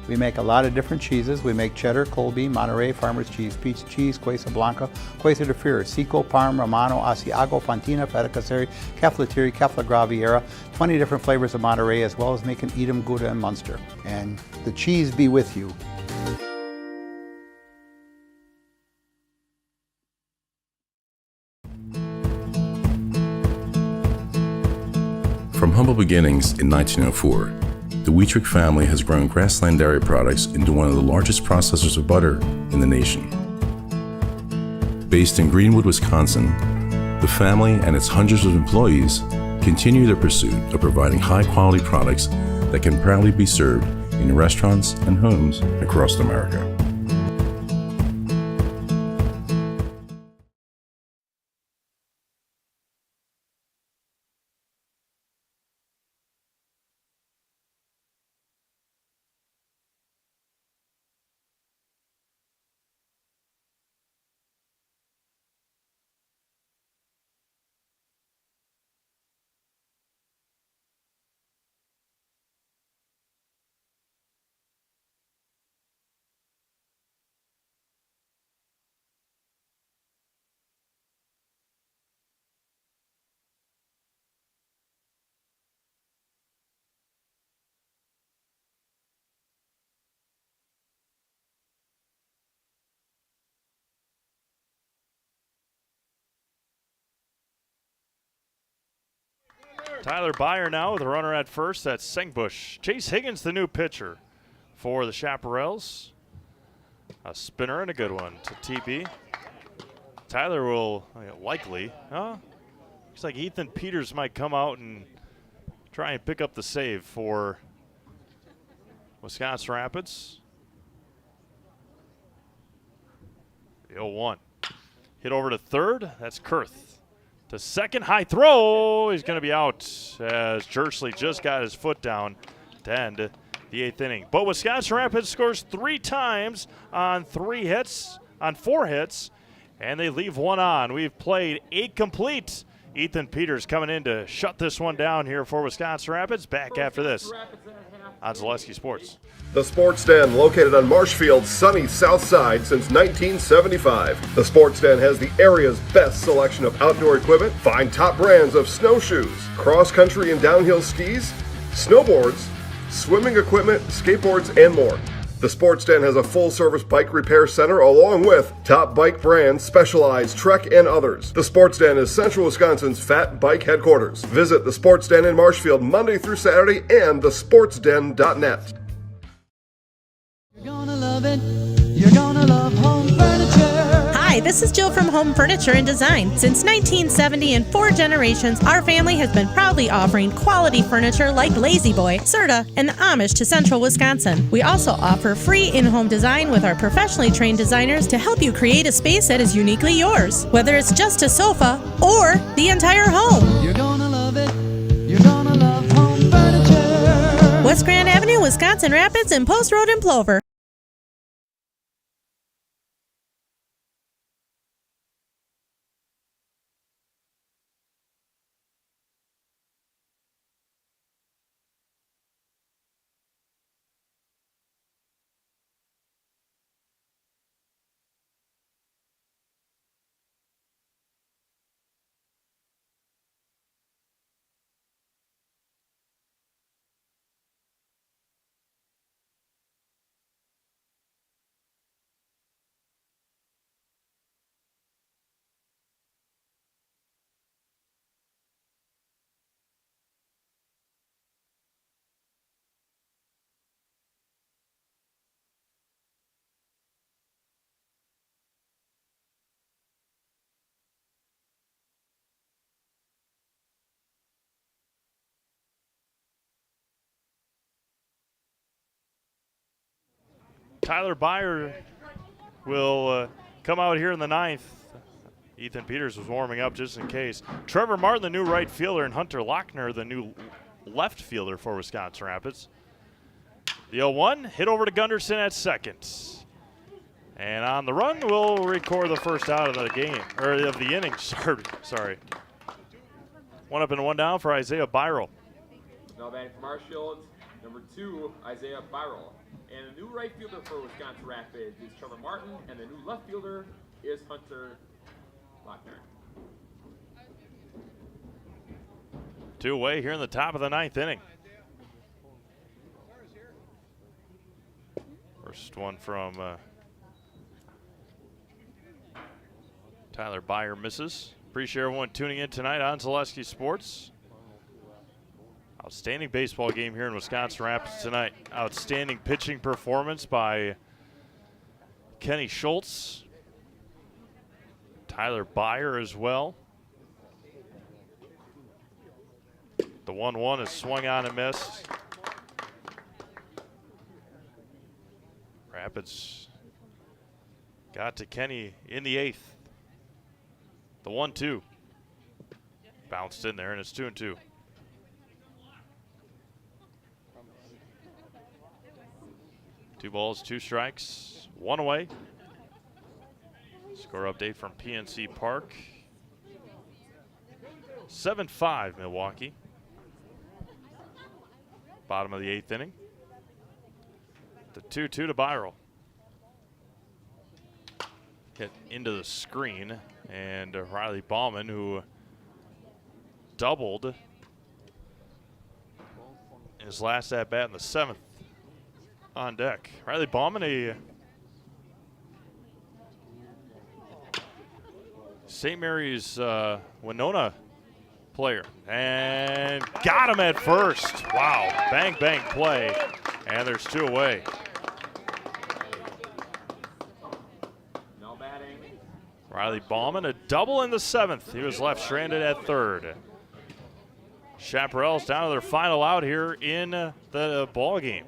We make a lot of different cheeses. We make cheddar, Colby, Monterey, Farmer's Cheese, Peach Cheese, Quesa Blanca, Quesa de Fear, Seco, Parm, Romano, Asiago, Fontina, Feta Caseri, Caflateri, Cafla Graviera, 20 different flavors of Monterey, as well as making Edam, Gouda, and Munster. And the cheese be with you. From humble beginnings in 1904, the Wheatrick family has grown Grassland Dairy Products into one of the largest processors of butter in the nation. Based in Greenwood, Wisconsin, the family and its hundreds of employees continue their pursuit of providing high-quality products that can proudly be served in restaurants and homes across America. Tyler Byer now with a runner at first. That's Sengbush. Chase Higgins, the new pitcher for the Chaparrals. A spinner and a good one to TB. Tyler will likely, looks like Ethan Peters might come out and try and pick up the save for Wisconsin Rapids. The 0-1. Hit over to third. That's Kurth. To second, high throw. He's going to be out as Jersley just got his foot down to end the 8th inning. But Wisconsin Rapids scores 3 times on 4 hits, and they leave 1 on. We've played 8 complete. Ethan Peters coming in to shut this one down here for Wisconsin Rapids. Back after this on Zaleski Sports. The Sports Den, located on Marshfield's sunny south side since 1975. The Sports Den has the area's best selection of outdoor equipment. Find top brands of snowshoes, cross-country and downhill skis, snowboards, swimming equipment, skateboards, and more. The Sports Den has a full-service bike repair center along with top bike brands, Specialized, Trek, and others. The Sports Den is Central Wisconsin's fat bike headquarters. Visit the Sports Den in Marshfield Monday through Saturday and thesportsden.net. You're gonna love it. You're gonna love home furniture. Hi, this is Jill from Home Furniture and Design. Since 1970 and 4 generations, our family has been proudly offering quality furniture like Lazy Boy, Serta, and the Amish to Central Wisconsin. We also offer free in-home design with our professionally trained designers to help you create a space that is uniquely yours, whether it's just a sofa or the entire home. You're gonna love it. You're gonna love home furniture. West Grand Avenue, Wisconsin Rapids, and Post Road in Plover. Tyler Byer will come out here in the 9th. Ethan Peters was warming up just in case. Trevor Martin, the new right fielder, and Hunter Lochner, the new left fielder for Wisconsin Rapids. The 0-1 hit over to Gunderson at second. And on the run, we'll record the first out of the game, or of the inning. Sorry. 1 up and 1 down for Isaiah Byrell. Now batting for Marshfield, number 2, Isaiah Byrell. And the new right fielder for Wisconsin Rapids is Trevor Martin, and the new left fielder is Hunter Lochner. 2 away here in the top of the 9th inning. First one from Tyler Byer misses. Appreciate everyone tuning in tonight on Zaleski Sports. Outstanding baseball game here in Wisconsin Rapids tonight. Outstanding pitching performance by Kenny Schultz. Tyler Byer as well. The 1-1 is swung on and missed. Rapids got to Kenny in the 8th. The 1-2 bounced in there, and it's 2-2. Two balls, 2 strikes, 1 away. Score update from PNC Park. 7-5 Milwaukee. Bottom of the 8th inning. The 2-2 to Byrell. Hit into the screen, and Riley Bauman, who doubled in his last at bat in the 7th, on deck. Riley Bauman, a St. Mary's Winona player, and got him at first. Wow, bang, bang play, and there's 2 away. Now batting. Riley Bauman, a double in the 7th. He was left stranded at 3rd. Chaparrals down to their final out here in the ball game.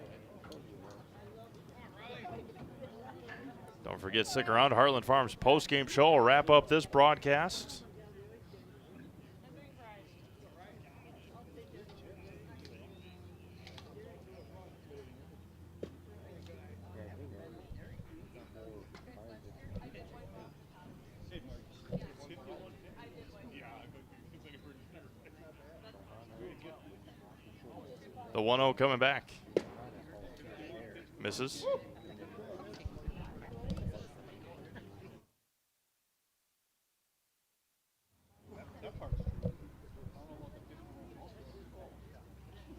Don't forget, stick around. Heartland Farms post-game show will wrap up this broadcast. The 1-0 coming back. Misses.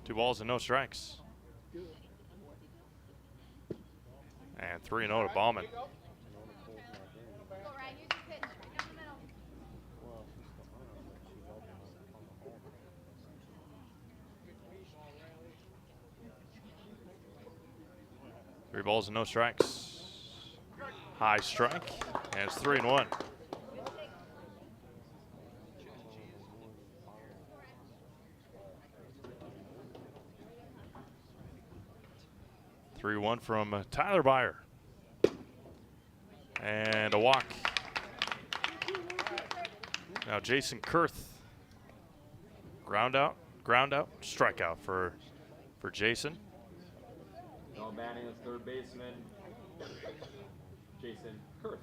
Two balls and no strikes. And 3-0 to Bauman. Three balls and no strikes. High strike, and it's 3-1. From Tyler Byer. And a walk. Now Jason Kurth. Ground out, strikeout for Jason. Now batting is third baseman Jason Kurth.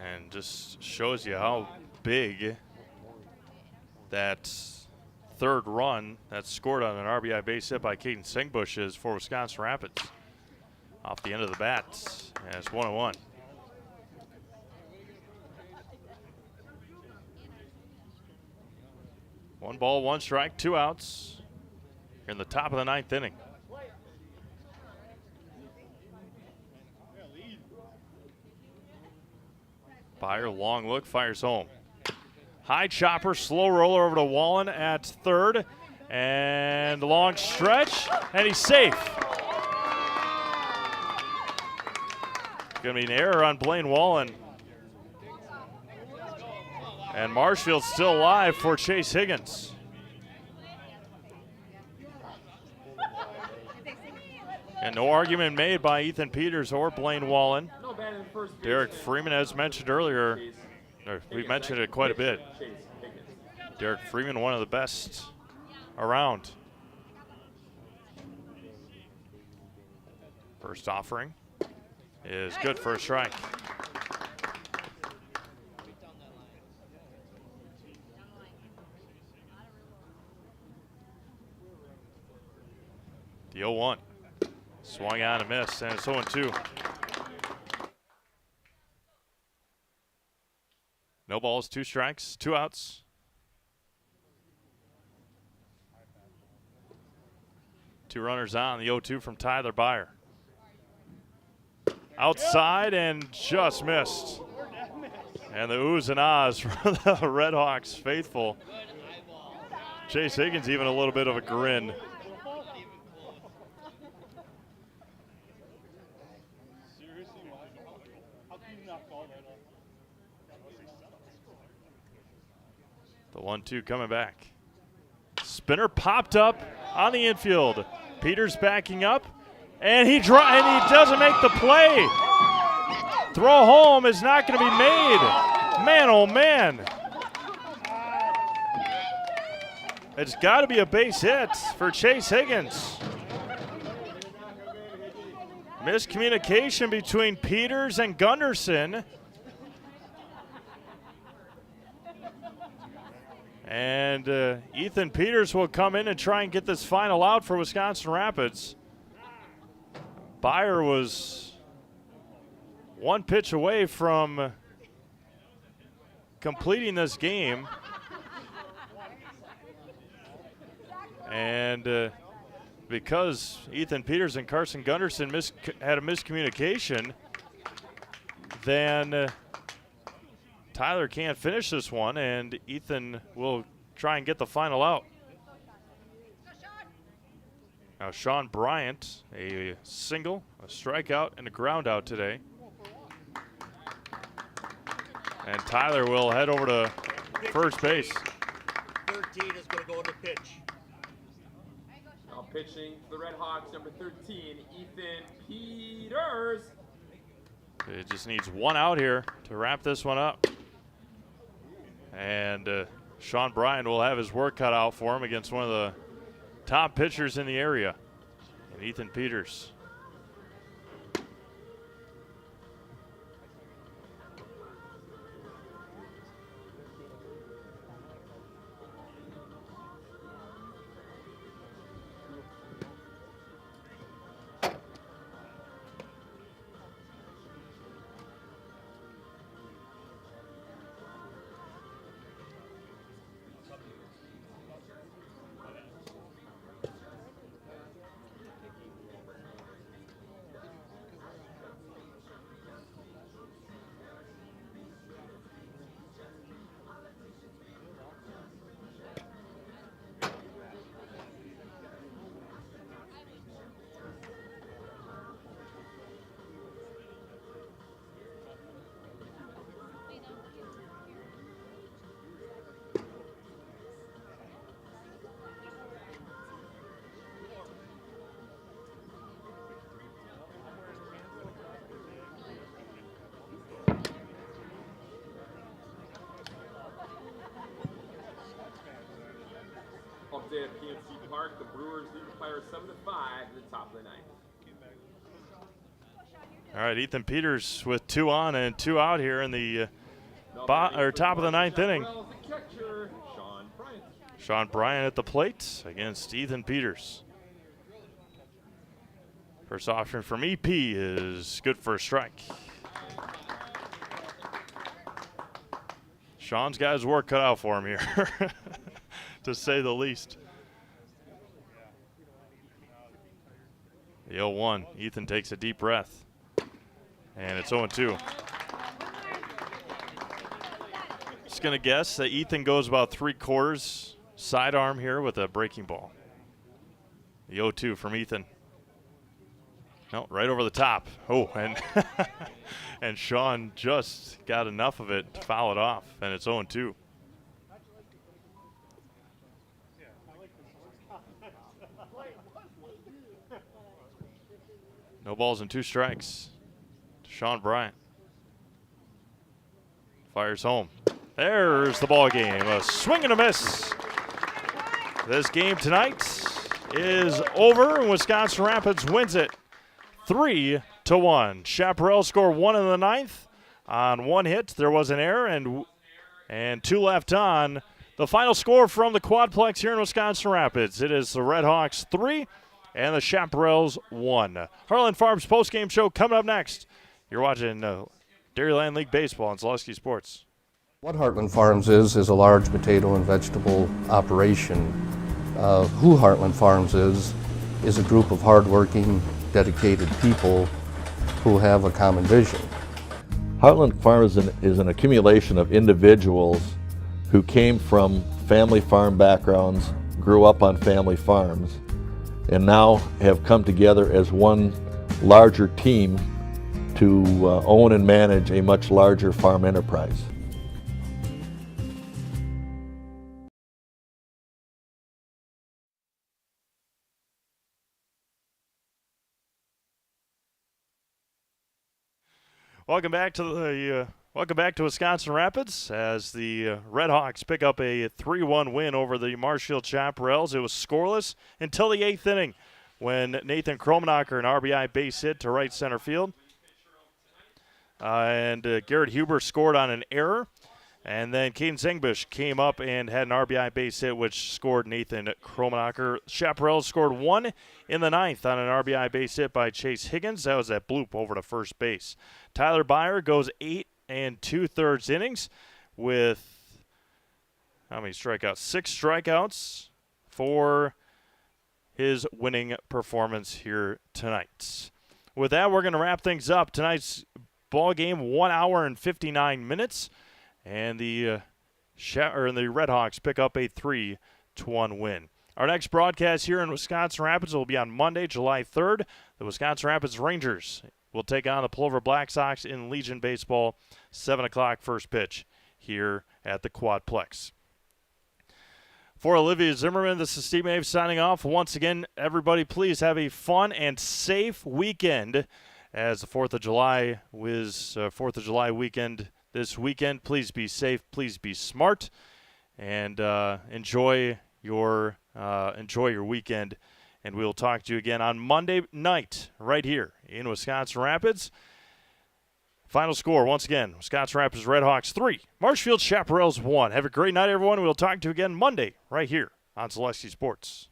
And just shows you how big that third run that's scored on an RBI base hit by Caden Singbush is for Wisconsin Rapids. Off the end of the bat, and it's 1-1. One ball, 1 strike, 2 outs. Here in the top of the 9th inning. Byer, long look, fires home. High chopper, slow roller over to Wallen at 3rd. And long stretch, and he's safe. Gonna be an error on Blaine Wallen. And Marshfield's still alive for Chase Higgins. And no argument made by Ethan Peters or Blaine Wallen. Derek Freeman, as mentioned earlier, we mentioned it quite a bit. Derek Freeman, one of the best around. First offering is good for a strike. The 0-1. Swung on and missed, and it's 0-2. No balls, 2 strikes, 2 outs. Two runners on, the 0-2 from Tyler Byer. Outside and just missed. And the oohs and ahs for the RedHawks faithful. Chase Higgins even a little bit of a grin. The 1-2 coming back. Spinner popped up on the infield. Peters backing up, and he doesn't make the play. Throw home is not going to be made. Man, oh man. It's got to be a base hit for Chase Higgins. Miscommunication between Peters and Gunderson. And Ethan Peters will come in and try and get this final out for Wisconsin Rapids. Byer was one pitch away from completing this game. And because Ethan Peters and Carson Gunderson had a miscommunication, then Tyler can't finish this one, and Ethan will try and get the final out. Now Sean Bryant, a single, a strikeout, and a ground out today. And Tyler will head over to first base. 13 is going to go into pitch. Now pitching for the RedHawks, number 13, Ethan Peters. It just needs one out here to wrap this one up. And Sean Bryant will have his work cut out for him against one of the top pitchers in the area, and Ethan Peters. Update at PNC Park, the Brewers lead the Flyers 7-5 at the top of the ninth. All right, Ethan Peters with 2 on and 2 out here in the top of the ninth inning. Sean Bryant at the plate against Ethan Peters. First option from EP is good for a strike. Sean's got his work cut out for him here, to say the least. The 0-1, Ethan takes a deep breath, and it's 0-2. Just gonna guess that Ethan goes about 3/4 sidearm here with a breaking ball. The 0-2 from Ethan. No, right over the top. Oh, and and Sean just got enough of it to foul it off, and it's 0-2. No balls and 2 strikes. Sean Bryant fires home. There's the ball game. A swing and a miss. This game tonight is over, and Wisconsin Rapids wins it 3-1. Chaparrals score 1 in the 9th on 1 hit. There was an error and 2 left on. The final score from the Quadplex here in Wisconsin Rapids. It is the RedHawks 3 and the Chaparrals 1. Heartland Farms postgame show coming up next. You're watching Dairyland League Baseball on Zaleski Sports. What Heartland Farms is a large potato and vegetable operation. Who Heartland Farms is a group of hardworking, dedicated people who have a common vision. Heartland Farms is an accumulation of individuals who came from family farm backgrounds, grew up on family farms, and now have come together as one larger team to own and manage a much larger farm enterprise. Welcome back to Wisconsin Rapids as the RedHawks pick up a 3-1 win over the Marshfield Chaparrals. It was scoreless until the 8th inning when Nathan Kromenacher an RBI base hit to right center field. And Garrett Huber scored on an error. And then Caden Zengbush came up and had an RBI base hit, which scored Nathan Kromenacher. Chaparrals scored 1 in the 9th on an RBI base hit by Chase Higgins. That was that bloop over to first base. Tyler Byer goes 8 2/3 innings with how many strikeouts? 6 strikeouts for his winning performance here tonight. With that, we're going to wrap things up. Tonight's ball game, 1 hour and 59 minutes. And the RedHawks pick up a 3-1 win. Our next broadcast here in Wisconsin Rapids will be on Monday, July 3rd. The Wisconsin Rapids Rangers will take on the Plover Black Sox in Legion Baseball, 7 o'clock first pitch here at the Quadplex. For Olivia Zimmerman, this is Steve Mave signing off. Once again, everybody, please have a fun and safe weekend as the 4th of July weekend this weekend. Please be safe, please be smart, and enjoy your weekend. And we'll talk to you again on Monday night right here in Wisconsin Rapids. Final score, once again, Wisconsin Rapids RedHawks 3, Marshfield Chaparrals 1. Have a great night, everyone. We'll talk to you again Monday right here on Zaleski Sports.